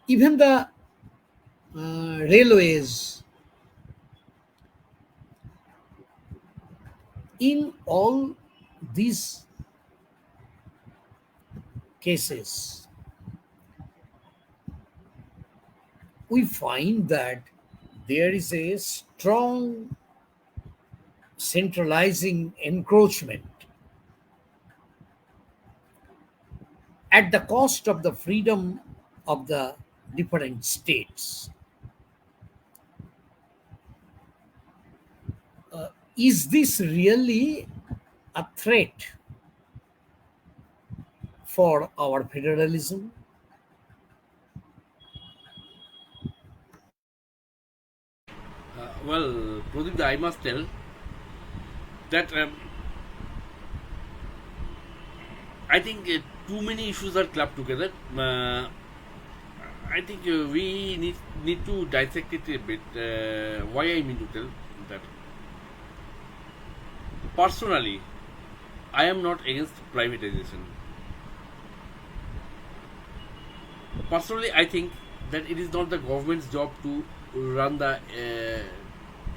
even the railways. In all these cases, we find that there is a strong centralizing encroachment at the cost of the freedom of the different states. Is this really a threat for our federalism? Well, Pradip, I must tell that I think too many issues are clubbed together. I think we need to dissect it a bit. Why I mean to tell that personally, I am not against privatization. Personally, I think that it is not the government's job to run the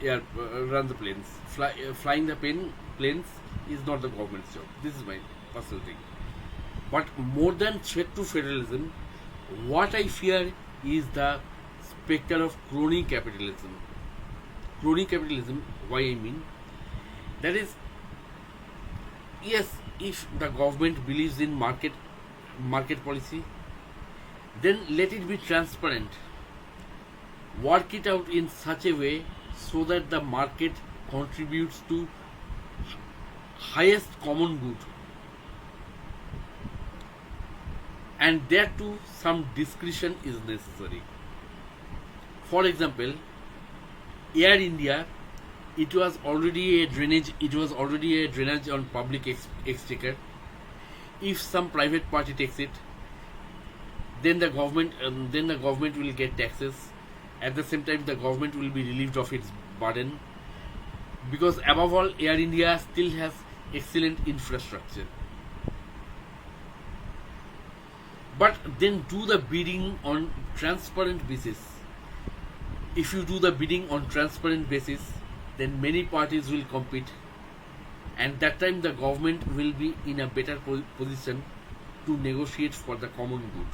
run the planes. Flying the planes is not the government's job. This is my personal thing. But more than threat to federalism, what I fear is the specter of crony capitalism. Crony capitalism, why I mean? That is, yes, if the government believes in market policy, then let it be transparent. Work it out in such a way so that the market contributes to highest common good, and there too some discretion is necessary. For example, Air India, it was already a drainage on public exchequer. If some private party takes it, then the government will get taxes. At the same time, the government will be relieved of its burden, because above all, Air India still has excellent infrastructure. But then do the bidding on transparent basis. If you do the bidding on transparent basis, then many parties will compete, and that time the government will be in a better position to negotiate for the common good.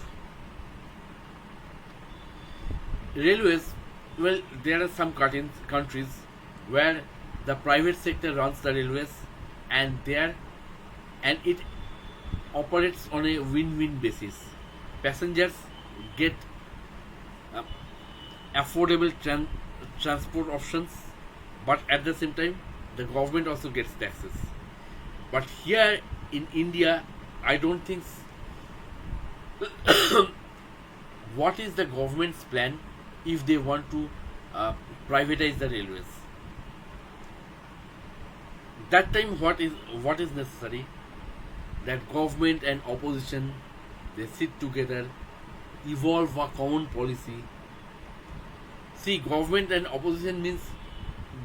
Railways, well, there are some countries where the private sector runs the railways, and it operates on a win-win basis. Passengers get uh, affordable transport options, but at the same time, the government also gets taxes. But here in India, I don't think. What is the government's plan if they want to privatize the railways? That time, what is necessary? That government and opposition, they sit together, evolve a common policy. See, government and opposition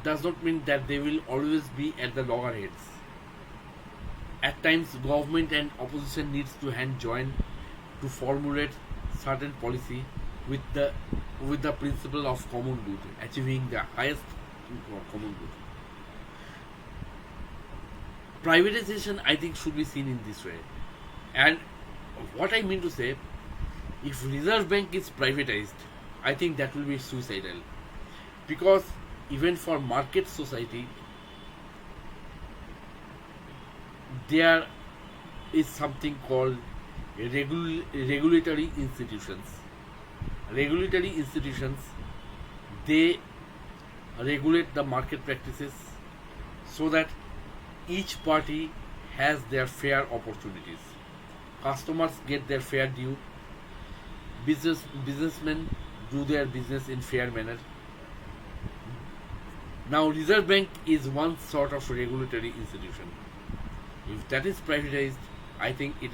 does not mean that they will always be at the loggerheads. At times, government and opposition needs to hand join to formulate certain policy with the principle of common good, achieving the highest common good. Privatization, I think, should be seen in this way. And what I mean to say, If Reserve Bank is privatized, I think that will be suicidal, because even for market society there is something called regulatory institutions. Regulatory institutions, they regulate the market practices so that each party has their fair opportunities. Customers get their fair due. Businessmen do their business in fair manner. Now, Reserve Bank is one sort of regulatory institution. If that is privatized, I think it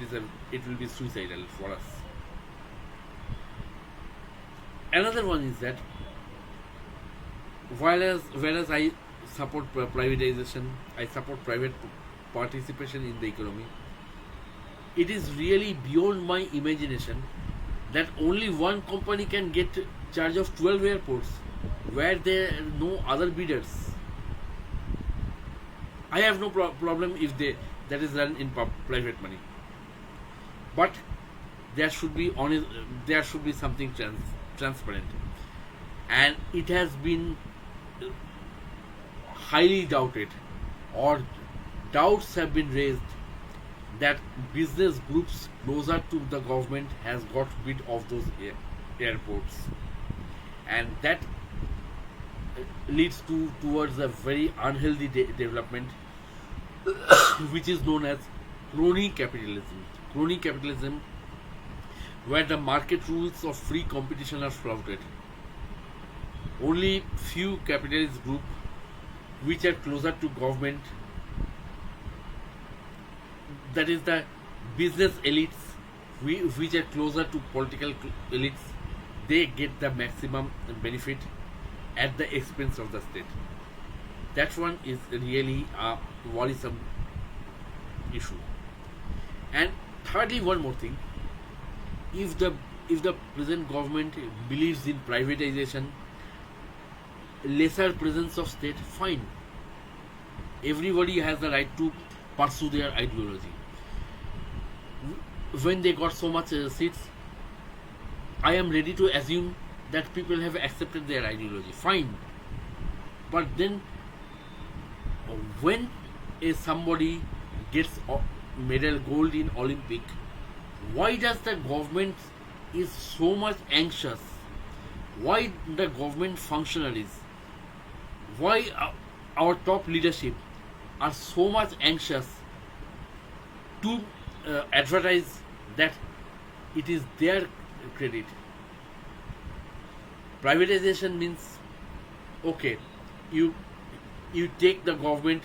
will be suicidal for us. Another one is that whereas I support privatization, I support private participation in the economy. It is really beyond my imagination that only one company can get charge of 12 airports where there are no other bidders. I have no problem if that is done in private money, but there should be honest, there should be something transparent, and it has been highly doubted, or doubts have been raised, that business groups closer to the government has got rid of those airports, and that leads towards a very unhealthy development which is known as crony capitalism. Crony capitalism, where the market rules of free competition are flouted. Only few capitalist groups which are closer to government, that is the business elites, which are closer to political elites, they get the maximum benefit at the expense of the state. That one is really a worrisome issue. And thirdly, one more thing: if the present government believes in privatization, lesser presence of state, fine. Everybody has the right to pursue their ideology. When they got so much seats, I am ready to assume that people have accepted their ideology. Fine. But then, when somebody gets medal gold in Olympic, why does the government is so much anxious? Why the government functionaries? Why our top leadership are so much anxious to advertise that it is their credit? Privatization means, okay, you take the government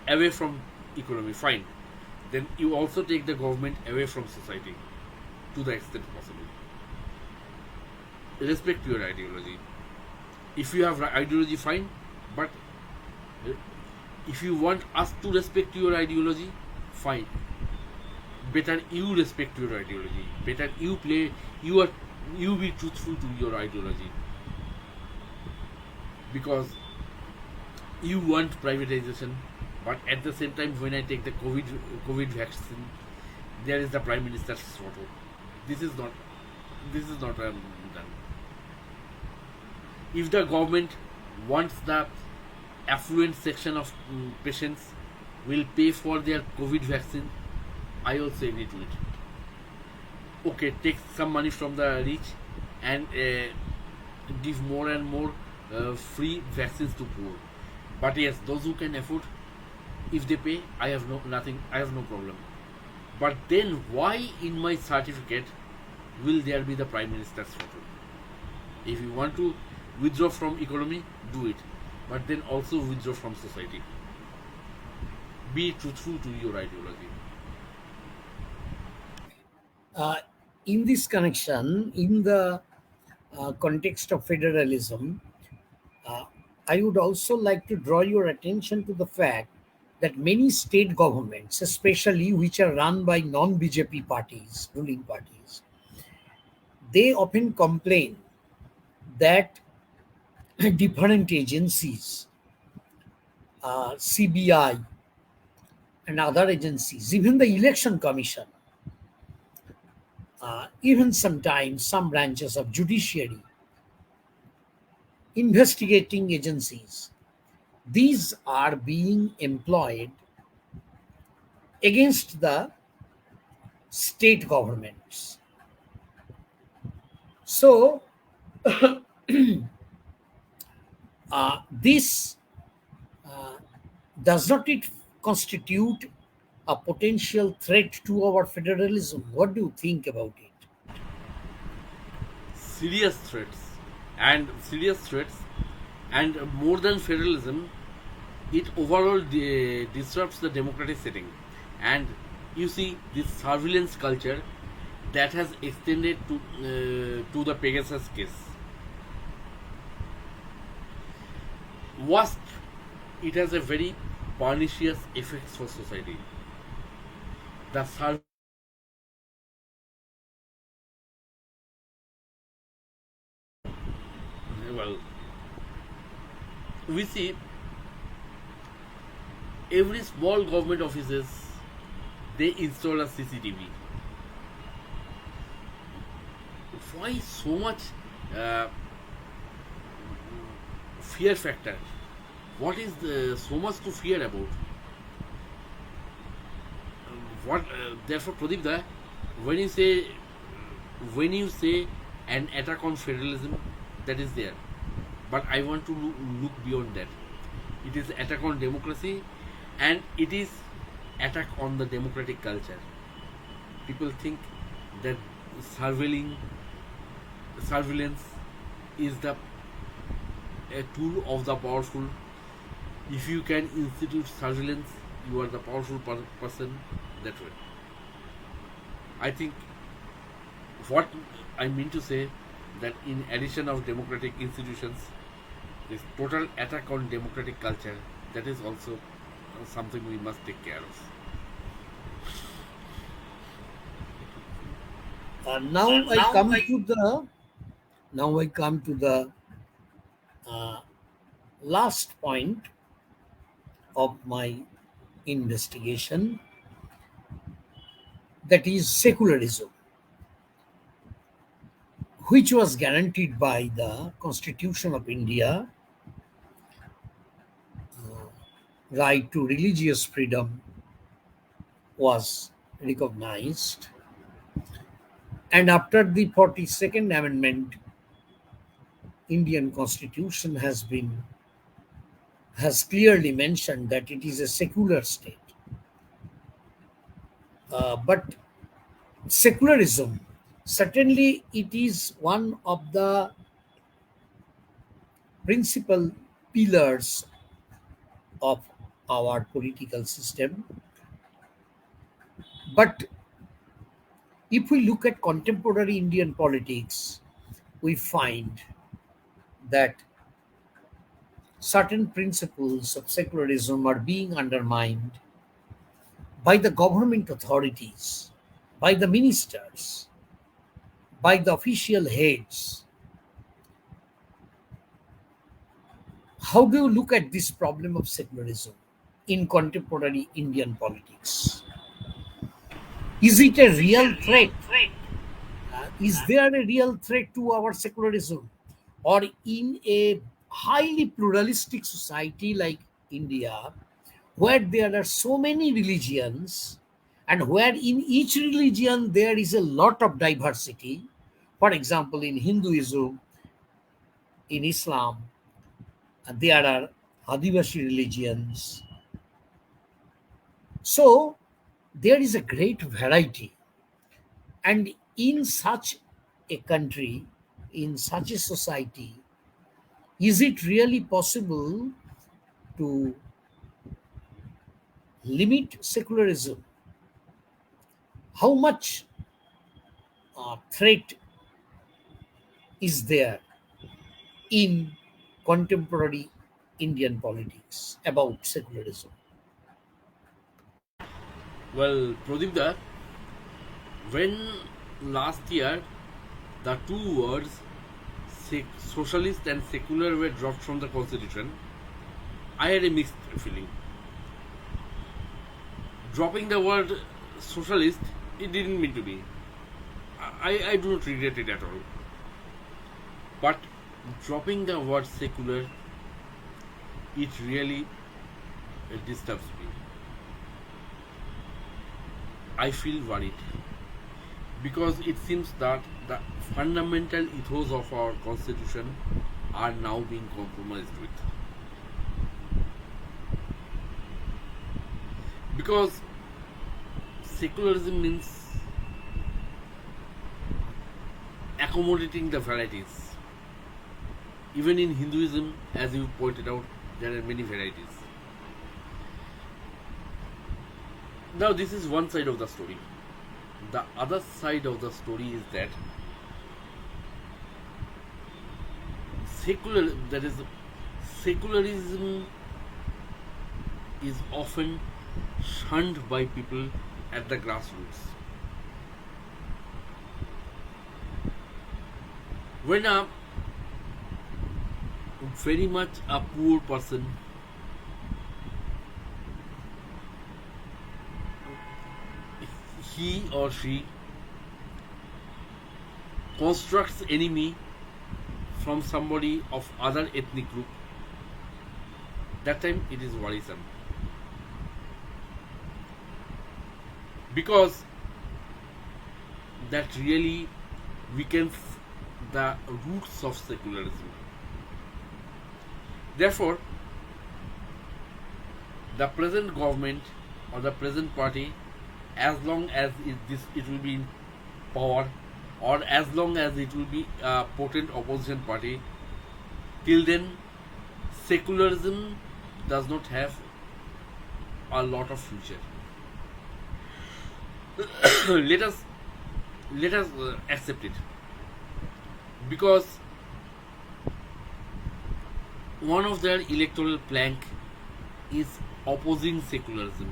away from economy, fine. Then you also take the government away from society to the extent possible. Respect your ideology. If you have ideology, fine. But if you want us to respect your ideology, fine. Better you respect your ideology. Better you be truthful to your ideology. Because you want privatization, but at the same time, when I take the COVID vaccine, there is the Prime Minister's photo. This is not done. If the government wants the affluent section of patients will pay for their COVID vaccine, I also agree to it. Okay, take some money from the rich and give more and more free vaccines to poor. But yes, those who can afford, if they pay, I have no problem. But then why in my certificate will there be the Prime Minister's photo? If you want to withdraw from economy, do it. But then also withdraw from society. Be truthful to your ideology. In this connection, in the context of federalism, I would also like to draw your attention to the fact that many state governments, especially which are run by non-BJP parties, ruling parties, they often complain that different agencies, CBI and other agencies, even the election commission, even sometimes some branches of judiciary, investigating agencies, these are being employed against the state governments. So, this uh, does not it constitute a potential threat to our federalism? What do you think about it? Serious threats serious threats, and more than federalism, it overall disrupts the democratic setting. And you see this surveillance culture that has extended to the Pegasus case. Worst, it has a very pernicious effects for society. The well, we see every small government offices, they install a CCTV. Why so much uh, fear factor? What is so much to fear about? What therefore, Pradip da, when you say when you say an attack on federalism, that is there, but I want to look beyond that. It is attack on democracy, and it is attack on the democratic culture. People think that surveilling surveillance is the a tool of the powerful. If you can institute surveillance, you are the powerful person that way. I think what I mean to say, that in addition of democratic institutions, this total attack on democratic culture, that is also something we must take care of. Now I come to the uh, last point of my investigation, that is secularism, which was guaranteed by the Constitution of India, right to religious freedom was recognized, and after the 42nd Amendment, Indian Constitution has clearly mentioned that it is a secular state. But secularism, certainly it is one of the principal pillars of our political system. But if we look at contemporary Indian politics, we find that certain principles of secularism are being undermined by the government authorities, by the ministers, by the official heads. How do you look at this problem of secularism in contemporary Indian politics? Is it a real threat? Is there a real threat to our secularism? Or in a highly pluralistic society like India, where there are so many religions and where in each religion there is a lot of diversity, for example, in Hinduism, in Islam, there are Adivasi religions. So there is a great variety. And in such a country, in such a society, is it really possible to limit secularism? How much threat is there in contemporary Indian politics about secularism? Well, Pradip da, when last year the two words socialist and secular were dropped from the constitution, I had a mixed feeling. Dropping the word socialist, it didn't mean to be. I do not regret it at all. But dropping the word secular, it really disturbs me. I feel worried because it seems that the fundamental ethos of our constitution are now being compromised with. Because secularism means accommodating the varieties. Even in Hinduism, as you pointed out, there are many varieties. Now, this is one side of the story. The other side of the story is that secularism is often shunned by people at the grassroots. When a very much a poor person he or she constructs enemy from somebody of other ethnic group, that time it is worrisome, because that really weakens the roots of secularism. Therefore, the present government or the present party, as long as it will be in power, or as long as it will be a potent opposition party, till then secularism does not have a lot of future. let us accept it, because one of their electoral plank is opposing secularism.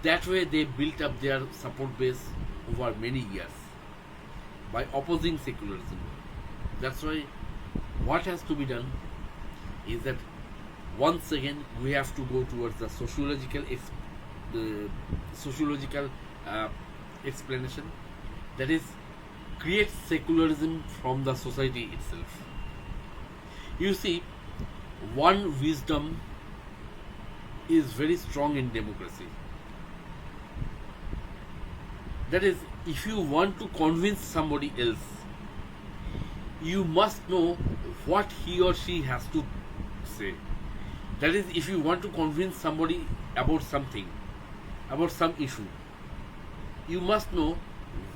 That way they built up their support base over many years by opposing secularism. That's why what has to be done is that once again we have to go towards the sociological explanation, that is, create secularism from the society itself. You see, one wisdom is very strong in democracy. That is, if you want to convince somebody else, you must know what he or she has to say. That is, if you want to convince somebody about something, about some issue, you must know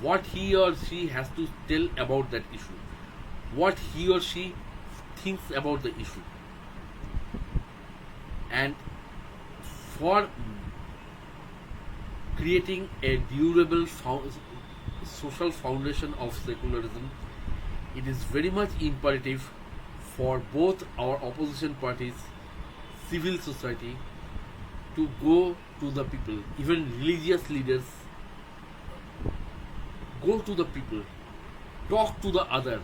what he or she has to tell about that issue, what he or she thinks about the issue. And for creating a durable social foundation of secularism, it is very much imperative for both our opposition parties, civil society, to go to the people, even religious leaders, go to the people, talk to the other,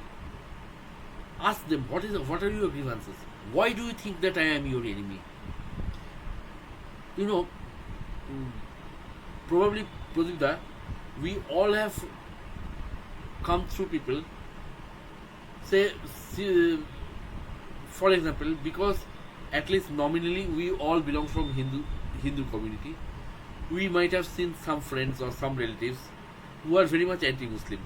ask them what are your grievances, why do you think that I am your enemy? Probably, Pradip, we all have come through people, say, for example, because at least nominally we all belong from Hindu community, we might have seen some friends or some relatives who are very much anti-Muslim.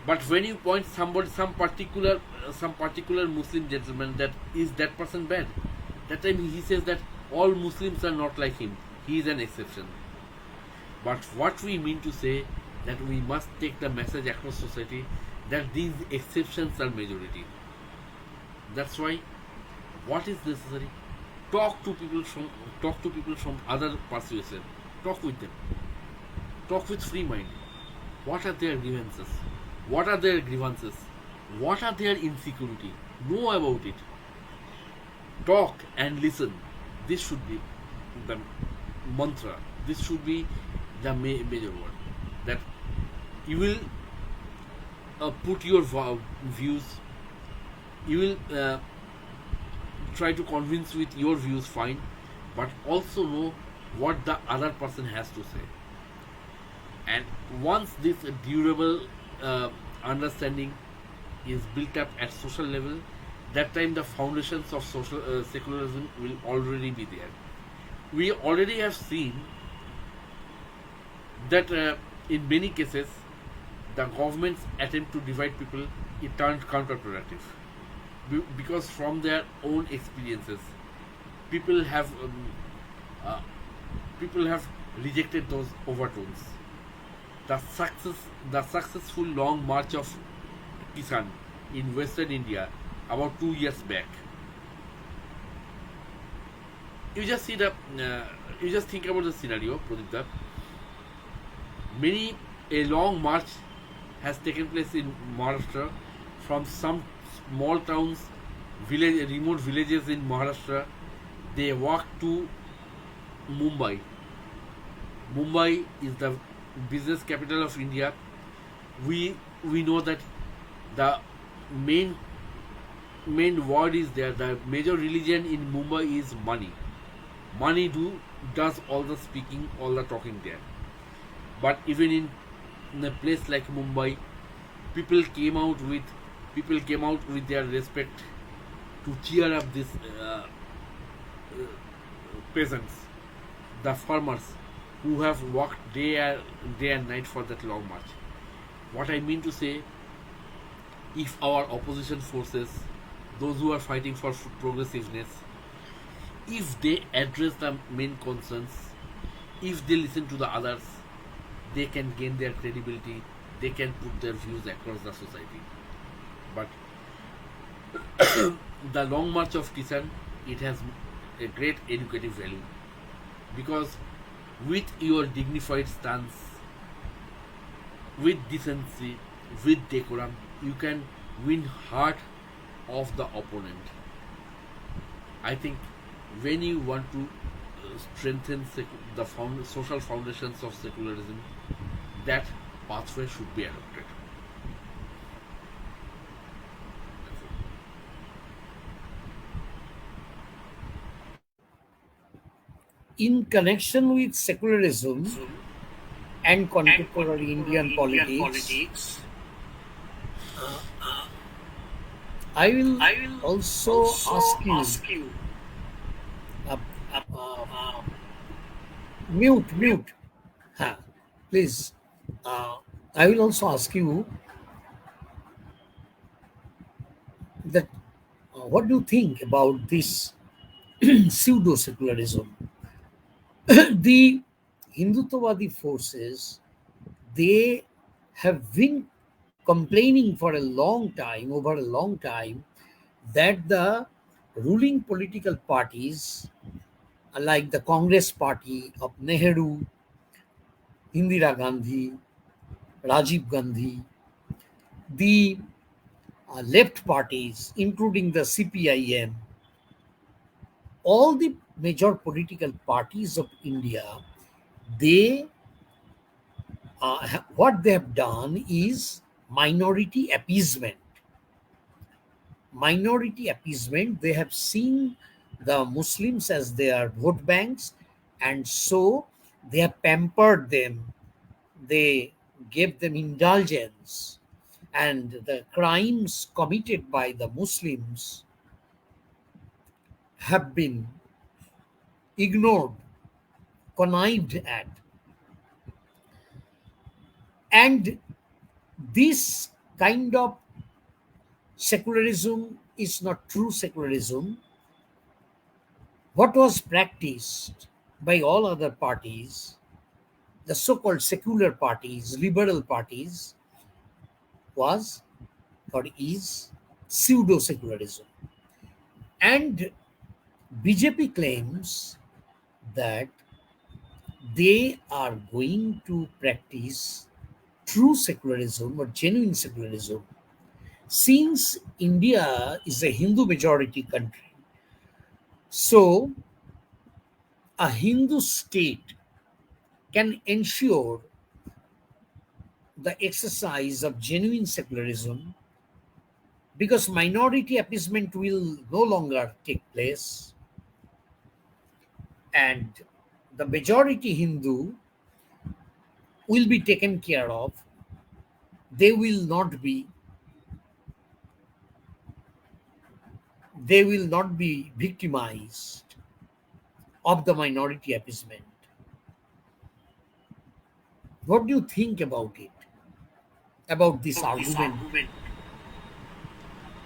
But when you point some particular Muslim gentleman, that is that person bad, that time he says that all Muslims are not like him, he is an exception. But what we mean to say, that we must take the message across society that these exceptions are majority. That's why what is necessary? Talk to people from other persuasion. Talk with them. Talk with free mind. What are their grievances? What are their grievances? What are their insecurity? Know about it. Talk and listen. This should be the mantra. This should be the major word. That you will put your views. You will try to convince with your views, fine, but also know what the other person has to say. And once this durable uh, understanding is built up at social level, that time the foundations of social secularism will already be there. We already have seen that in many cases the government's attempt to divide people, it turned counterproductive. Because from their own experiences, people have uh, people have rejected those overtones. The successful long march of Kisan in Western India about 2 years back. You just see the you just think about the scenario, Pradip. Many a long march has taken place in Maharashtra from some small towns, remote villages in Maharashtra. They walk to Mumbai. Mumbai is the business capital of India. We know that the main main word is there. The major religion in Mumbai is money. Money does all the speaking, all the talking there. But even in a place like Mumbai, people came out with their respect to cheer up these peasants, the farmers who have worked day and night for that long march. What I mean to say, if our opposition forces, those who are fighting for progressiveness, if they address the main concerns, if they listen to the others, they can gain their credibility, they can put their views across the society. But the long march of Kisan, it has a great educative value, because with your dignified stance, with decency, with decorum, you can win heart of the opponent. I think when you want to strengthen the social foundations of secularism, that pathway should be adopted. In connection with secularism and contemporary Indian politics, I will also ask you, uh, mute, please. I will also ask you that what do you think about this pseudo secularism? The Hindutvadi forces, they have been complaining for a long time, over a long time, that the ruling political parties, like the Congress party of Nehru, Indira Gandhi, Rajiv Gandhi, the left parties, including the CPIM, all the major political parties of India, they what they have done is minority appeasement. Minority appeasement. They have seen the Muslims as their vote banks, and so they have pampered them. They gave them indulgence, and the crimes committed by the Muslims have been ignored, connived at. And this kind of secularism is not true secularism. What was practiced by all other parties, the so-called secular parties, liberal parties, was or is pseudo-secularism. And BJP claims that they are going to practice true secularism or genuine secularism. Since India is a Hindu majority country, so a Hindu state can ensure the exercise of genuine secularism, because minority appeasement will no longer take place, and the majority Hindu will be taken care of. They will not be victimized of the minority appeasement. What do you think about it? About this argument?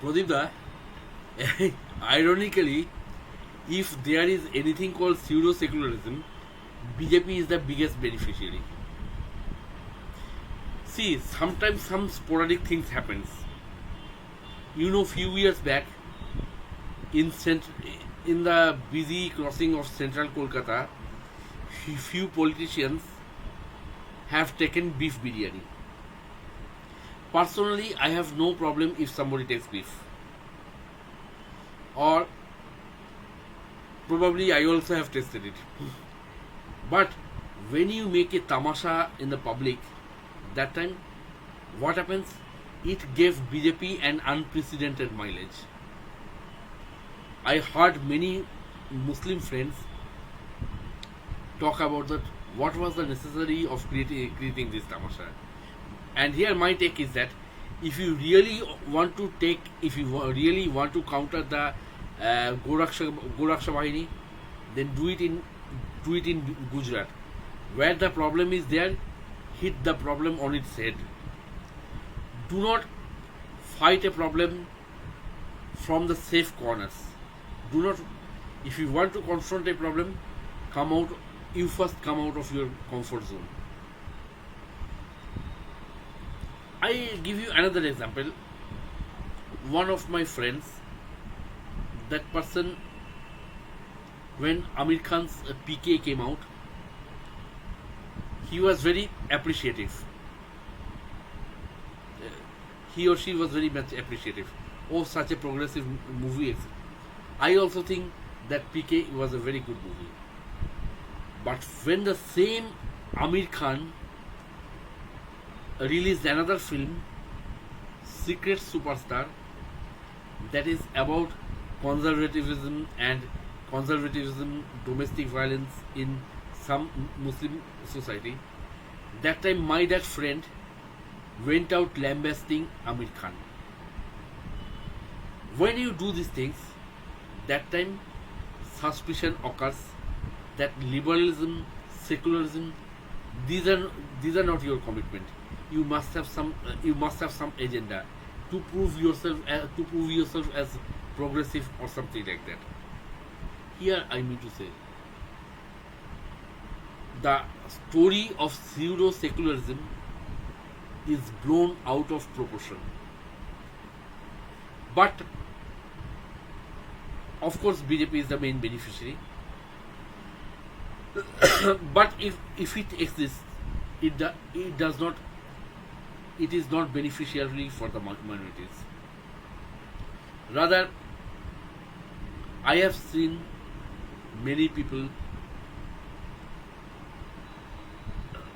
Pradipda, ironically, if there is anything called pseudo secularism, BJP is the biggest beneficiary. See, sometimes some sporadic things happens. You know, few years back, in in the busy crossing of central Kolkata, few politicians have taken beef biryani. Personally, I have no problem if somebody takes beef. Or probably I also have tasted it. But when you make a tamasha in the public, that time, what happens? It gave BJP an unprecedented mileage. I heard many Muslim friends talk about that. What was the necessity of creating this tamasha? And here my take is that if you really want to counter the Goraksha Bahini, then do it in Gujarat, where the problem is there. Hit the problem on its head. Do not fight a problem from the safe corners. Do not, if you want to confront a problem, you first come out of your comfort zone. I give you another example. One of my friends, that person, when Amir Khan's PK came out, he was very appreciative. He or she was very much appreciative. Oh, such a progressive movie. I also think that PK was a very good movie. But when the same Amir Khan released another film, Secret Superstar, that is about conservatism, domestic violence in some Muslim society, that time that friend went out lambasting Amir Khan. When you do these things, that time suspicion occurs that liberalism, secularism, these are not your commitment. You must have some agenda to prove yourself as progressive or something like that. Here I mean to say, the story of pseudo secularism is blown out of proportion. But of course BJP is the main beneficiary. But if it exists, it is not beneficiary for the minorities. Rather, I have seen many people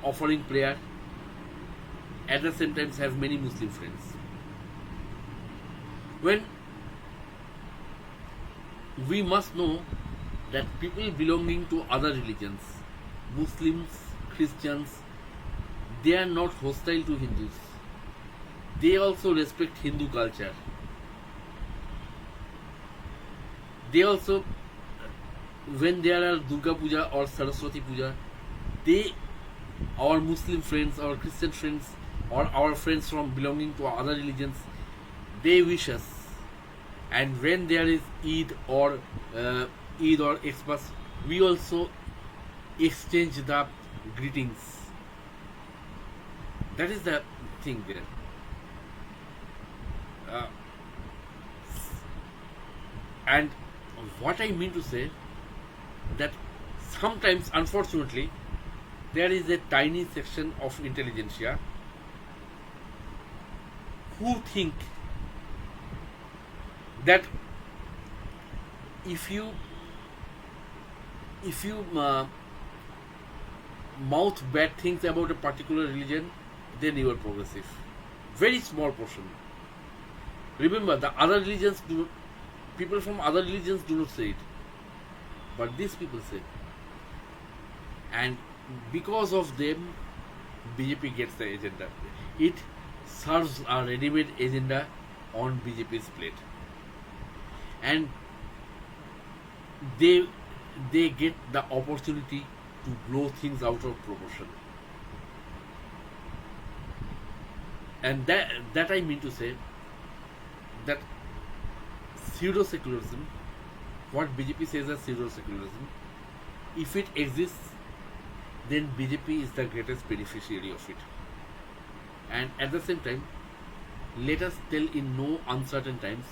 offering prayer, at the same time have many Muslim friends. When we must know that people belonging to other religions, Muslims, Christians, they are not hostile to Hindus. They also respect Hindu culture. They also, when there are Durga Puja or Saraswati Puja, our Muslim friends, our Christian friends, or our friends from belonging to other religions, they wish us. And when there is Eid or Xmas, we also exchange the greetings. That is the thing there. And what I mean to say, that sometimes, unfortunately, there is a tiny section of intelligentsia who think that if you mouth bad things about a particular religion, then you are progressive. Very small portion. Remember, the other religions people from other religions do not say it, but these people say. And because of them, BJP gets the agenda. It serves a ready-made agenda on BJP's plate, and they get the opportunity to blow things out of proportion. And that I mean to say that pseudo secularism, what BJP says as pseudo secularism, if it exists, then BJP is the greatest beneficiary of it. And at the same time, let us tell in no uncertain times,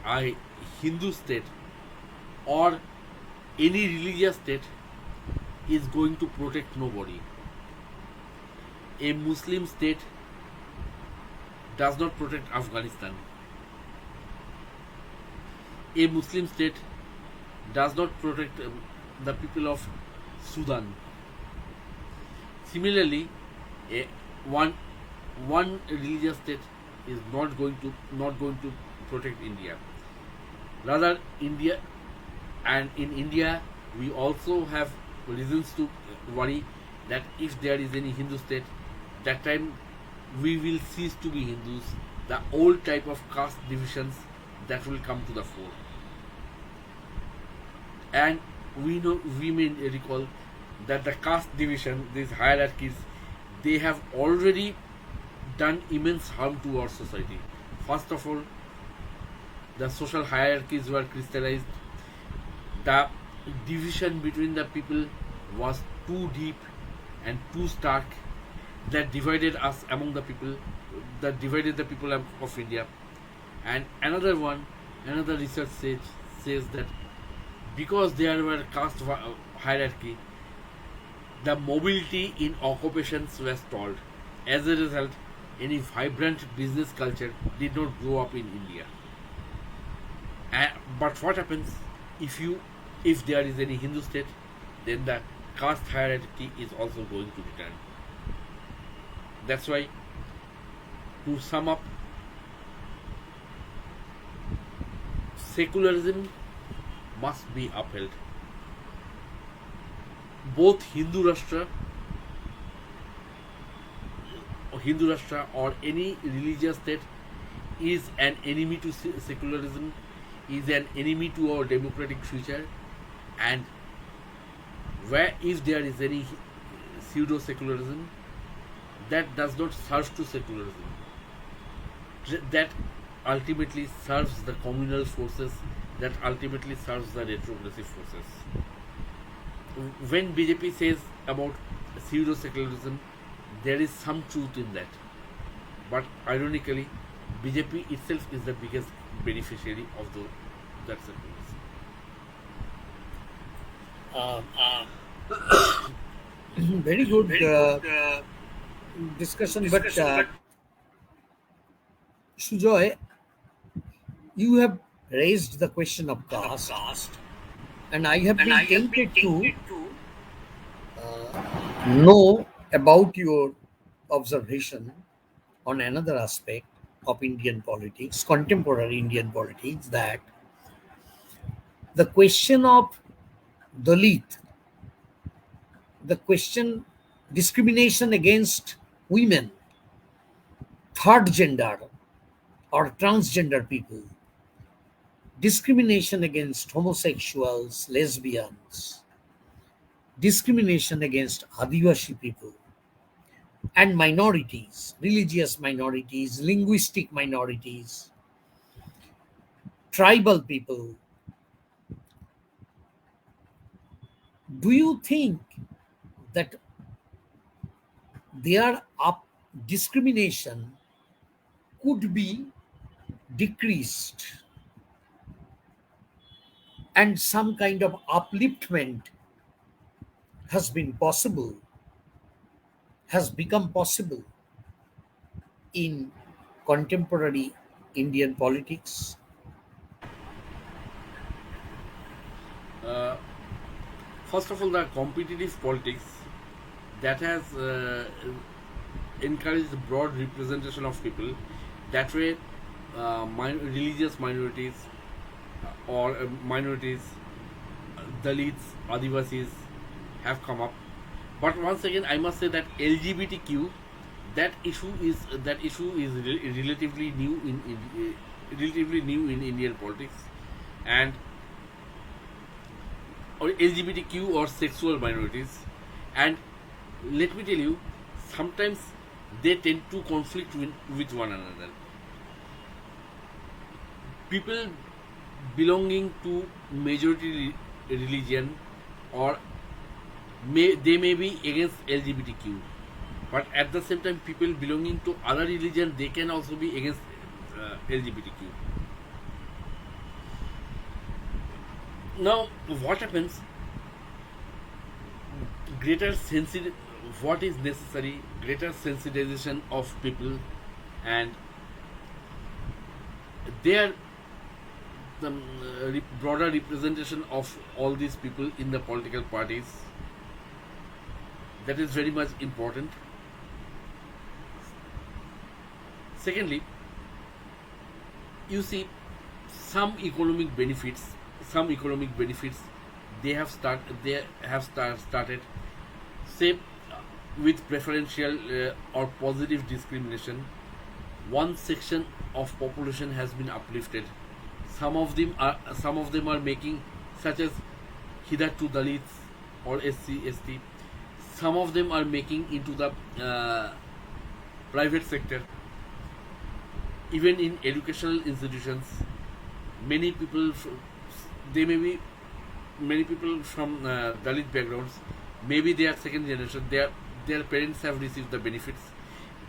a Hindu state or any religious state is going to protect nobody. A Muslim state does not protect Afghanistan. A Muslim state does not protect the people of Sudan. Similarly, one religious state is not going to protect India. Rather, India, and in India we also have reasons to worry that if there is any Hindu state, that time we will cease to be Hindus. The old type of caste divisions that will come to the fore. And we may recall that the caste division, these hierarchies, they have already done immense harm to our society. First of all, the social hierarchies were crystallized. The division between the people was too deep and too stark, that divided us among the people, that divided the people of India. And another research says that because there were caste hierarchy, the mobility in occupations was stalled. As a result, any vibrant business culture did not grow up in India. But what happens if there is any Hindu state? Then the caste hierarchy is also going to return. That's why, to sum up, secularism must be upheld. Both Hindu Rashtra or any religious state is an enemy to secularism, is an enemy to our democratic future, and where if there is any pseudo secularism, that does not serve to secularism, that ultimately serves the communal forces, that ultimately serves the retrogressive forces. When BJP says about pseudo secularism, there is some truth in that, but ironically, BJP itself is the biggest beneficiary of that secularism. Very good discussion, but Sujay, you have raised the question of caste, and I have been tempted to know about your observation on another aspect of Indian politics, contemporary Indian politics, that the question of Dalit, the question discrimination against women, third gender or transgender people, discrimination against homosexuals, lesbians, discrimination against Adivashi people, and minorities, religious minorities, linguistic minorities, tribal people. Do you think that their discrimination could be decreased and some kind of upliftment has become possible in contemporary Indian politics? First of all, the competitive politics that has encouraged broad representation of people. That way, religious minorities or minorities, Dalits, Adivasis have come up. But once again, I must say that LGBTQ, that issue is relatively new relatively new in Indian politics, and or LGBTQ or sexual minorities, and let me tell you, sometimes they tend to conflict with one another. People belonging to majority religion, or they may be against LGBTQ, but at the same time, people belonging to other religion, they can also be against LGBTQ. Now, what happens? Greater sensitive, what is necessary? Greater sensitization of people, and their broader representation of all these people in the political parties. That is very much important. Secondly, you see some economic benefits. They have started, say, with preferential or positive discrimination. One section of population has been uplifted. Some of them are making, such as hitherto Dalits or SC, ST. Some of them are making into the private sector. Even in educational institutions, many people from Dalit backgrounds. Maybe they are second generation. Their parents have received the benefits.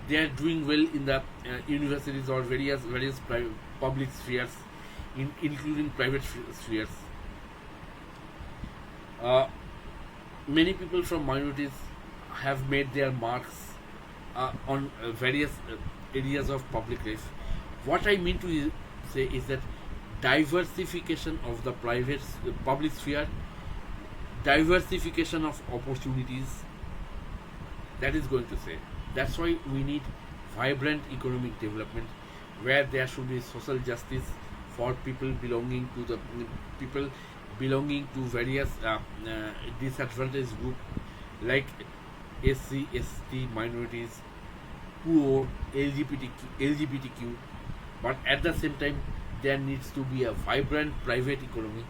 They are doing well in the universities or various public spheres, including private spheres. Many people from minorities have made their marks on various areas of public life. What I mean to say is that diversification of the public sphere, diversification of opportunities, that is going to say. That's why we need vibrant economic development, where there should be social justice for people belonging to various disadvantaged group like SC, ST, minorities, poor, LGBTQ. But at the same time, there needs to be a vibrant private economy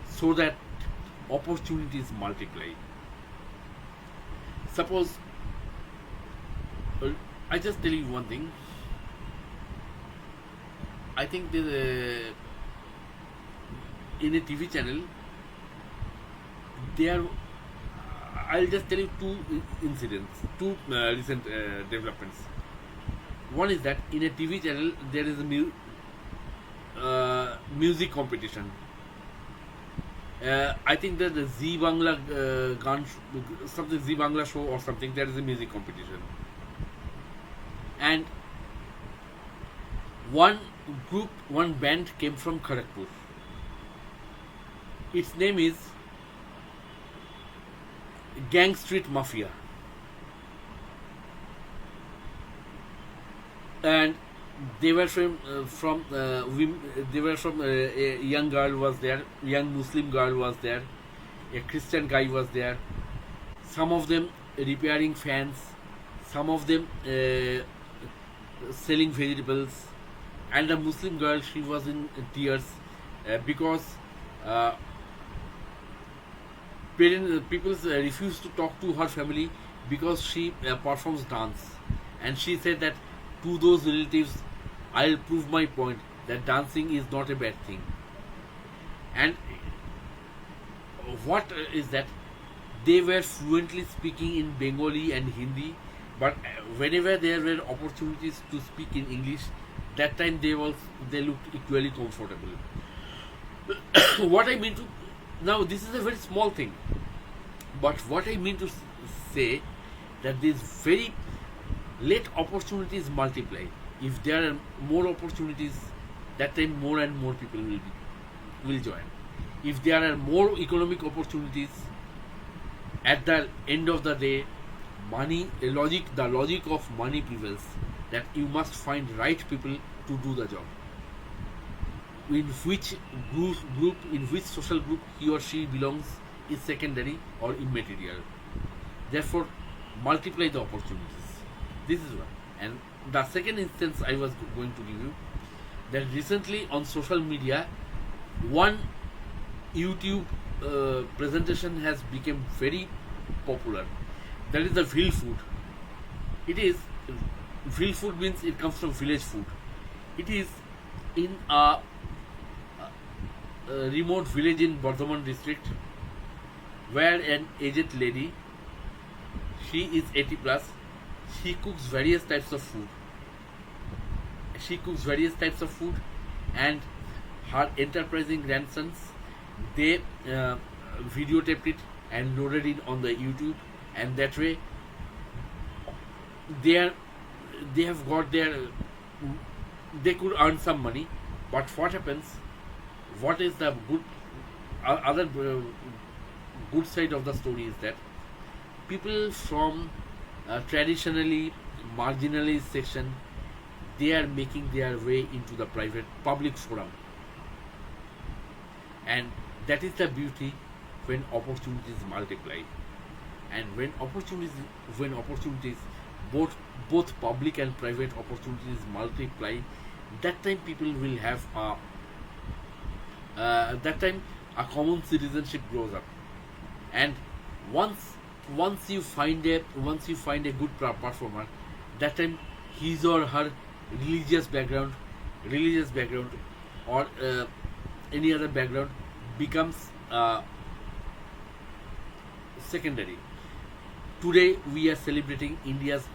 so that opportunities multiply. Suppose, I just tell you one thing. I think in a TV channel, I'll just tell you two recent developments. One is that in a TV channel there is a music competition. I think that the Z Bangla Z Bangla show or something. There is a music competition, and one band came from Kharagpur. Its name is Gang Street Mafia, and they were from a young girl was there, young Muslim girl was there, a Christian guy was there. Some of them repairing fans, some of them selling vegetables, and the Muslim girl, she was in tears because people refused to talk to her family because she performs dance, and she said that to those relatives, I'll prove my point that dancing is not a bad thing. And what is that? They were fluently speaking in Bengali and Hindi, but whenever there were opportunities to speak in English, that time they looked equally comfortable. What I mean to now, this is a very small thing, but what I mean to say that these very let opportunities multiply. If there are more opportunities, that time more and more people will join. If there are more economic opportunities, at the end of the day, the logic of money prevails. That you must find right people to do the job. In which social group he or she belongs is secondary or immaterial. Therefore, multiply the opportunities. This is one. And the second instance I was going to give you, that recently on social media, one YouTube presentation has become very popular. That is the real food. It is real food means it comes from village food. It is in a remote village in Bardhaman district, where an aged lady, she is 80 plus, she cooks various types of food. She cooks various types of food, and her enterprising grandsons, they videotaped it and loaded it on the YouTube, and that way they are they have got their they could earn some money. But what happens? What is the good other good side of the story is that people from traditionally marginalized section, they are making their way into the private public forum, and that is the beauty when opportunities multiply. And when opportunities both public and private opportunities multiply, that time people will have that time a common citizenship grows up. And once once you find a good performer, that time his or her religious background or any other background becomes secondary. Today we are celebrating India's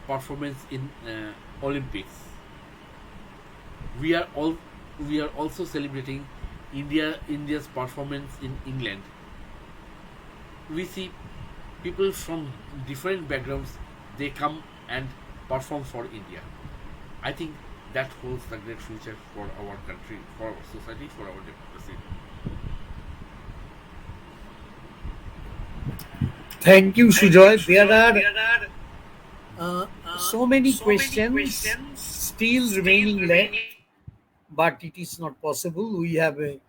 performance in Olympics. We are also celebrating India's performance in England. We see people from different backgrounds, they come and perform for India. I think that holds the great future for our country, for our society, for our democracy. Thank you, Sujay. There are so many questions still remaining left, but it is not possible. We have a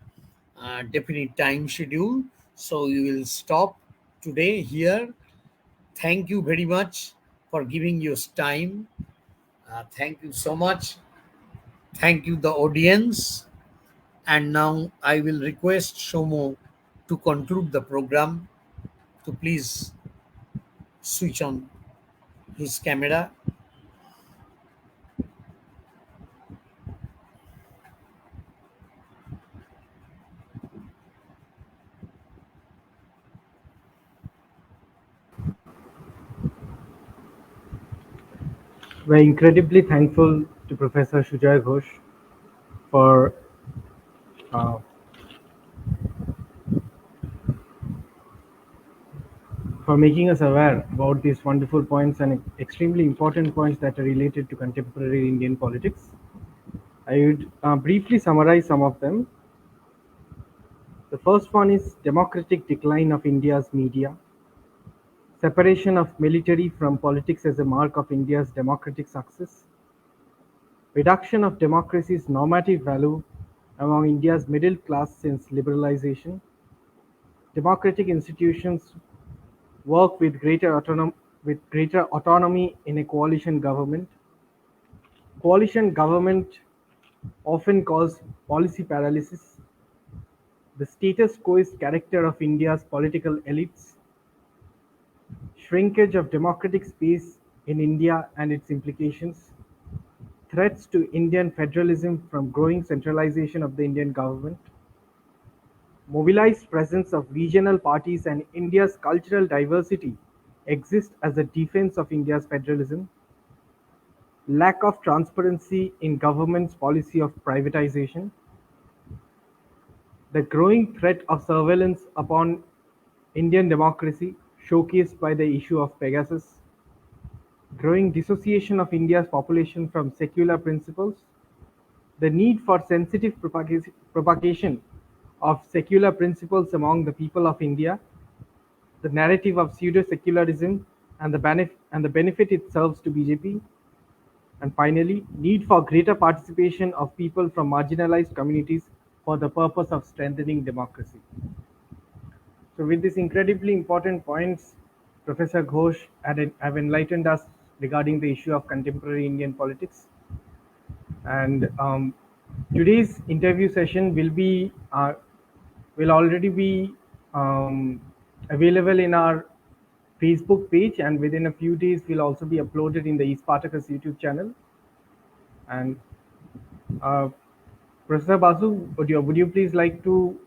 definite time schedule, so we will stop today here. Thank you very much for giving your time. Thank you so much. Thank you, the audience. And now I will request Shomo to conclude the program, to please switch on his camera. We're incredibly thankful to Professor Sujay Ghosh for uh, for making us aware about these wonderful points and extremely important points that are related to contemporary Indian politics. I would briefly summarize some of them. The first one is democratic decline of India's media, separation of military from politics as a mark of India's democratic success, reduction of democracy's normative value among India's middle class since liberalization, democratic institutions work with greater autonomy in a coalition government. Coalition government often cause policy paralysis. The status quo character of India's political elites. Shrinkage of democratic space in India and its implications. Threats to Indian federalism from growing centralization of the Indian government. Mobilized presence of regional parties and India's cultural diversity exist as a defense of India's federalism. Lack of transparency in government's policy of privatization. The growing threat of surveillance upon Indian democracy, showcased by the issue of Pegasus. Growing dissociation of India's population from secular principles. The need for sensitive propagation of secular principles among the people of India. The narrative of pseudo-secularism and the benefit it serves to BJP. And finally, need for greater participation of people from marginalized communities for the purpose of strengthening democracy. So with these incredibly important points, Professor Ghosh have enlightened us regarding the issue of contemporary Indian politics. And today's interview session will already be available in our Facebook page, and within a few days will also be uploaded in the East Spartacus YouTube channel. And Professor Basu, would you please like to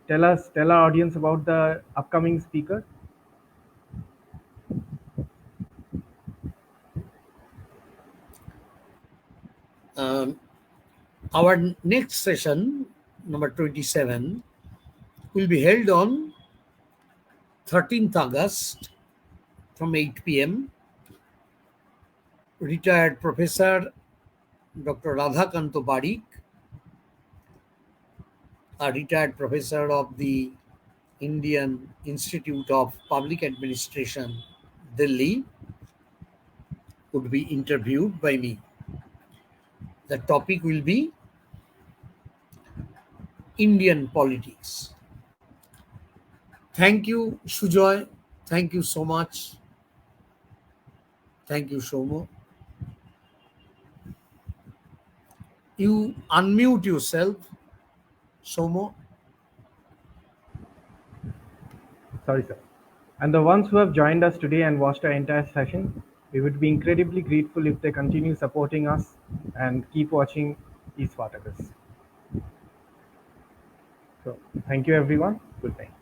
tell our audience about the upcoming speaker? Our next session, number 27, will be held on 13th August from 8 p.m. Retired Professor Dr. Radhakanto Barik, a retired professor of the Indian Institute of Public Administration, Delhi, would be interviewed by me. The topic will be Indian politics. Thank you, Sujay. Thank you so much. Thank you, Shomo. You unmute yourself, Shomo. Sorry, sir. And the ones who have joined us today and watched our entire session, we would be incredibly grateful if they continue supporting us and keep watching East Spartacus. So, thank you everyone. Good night.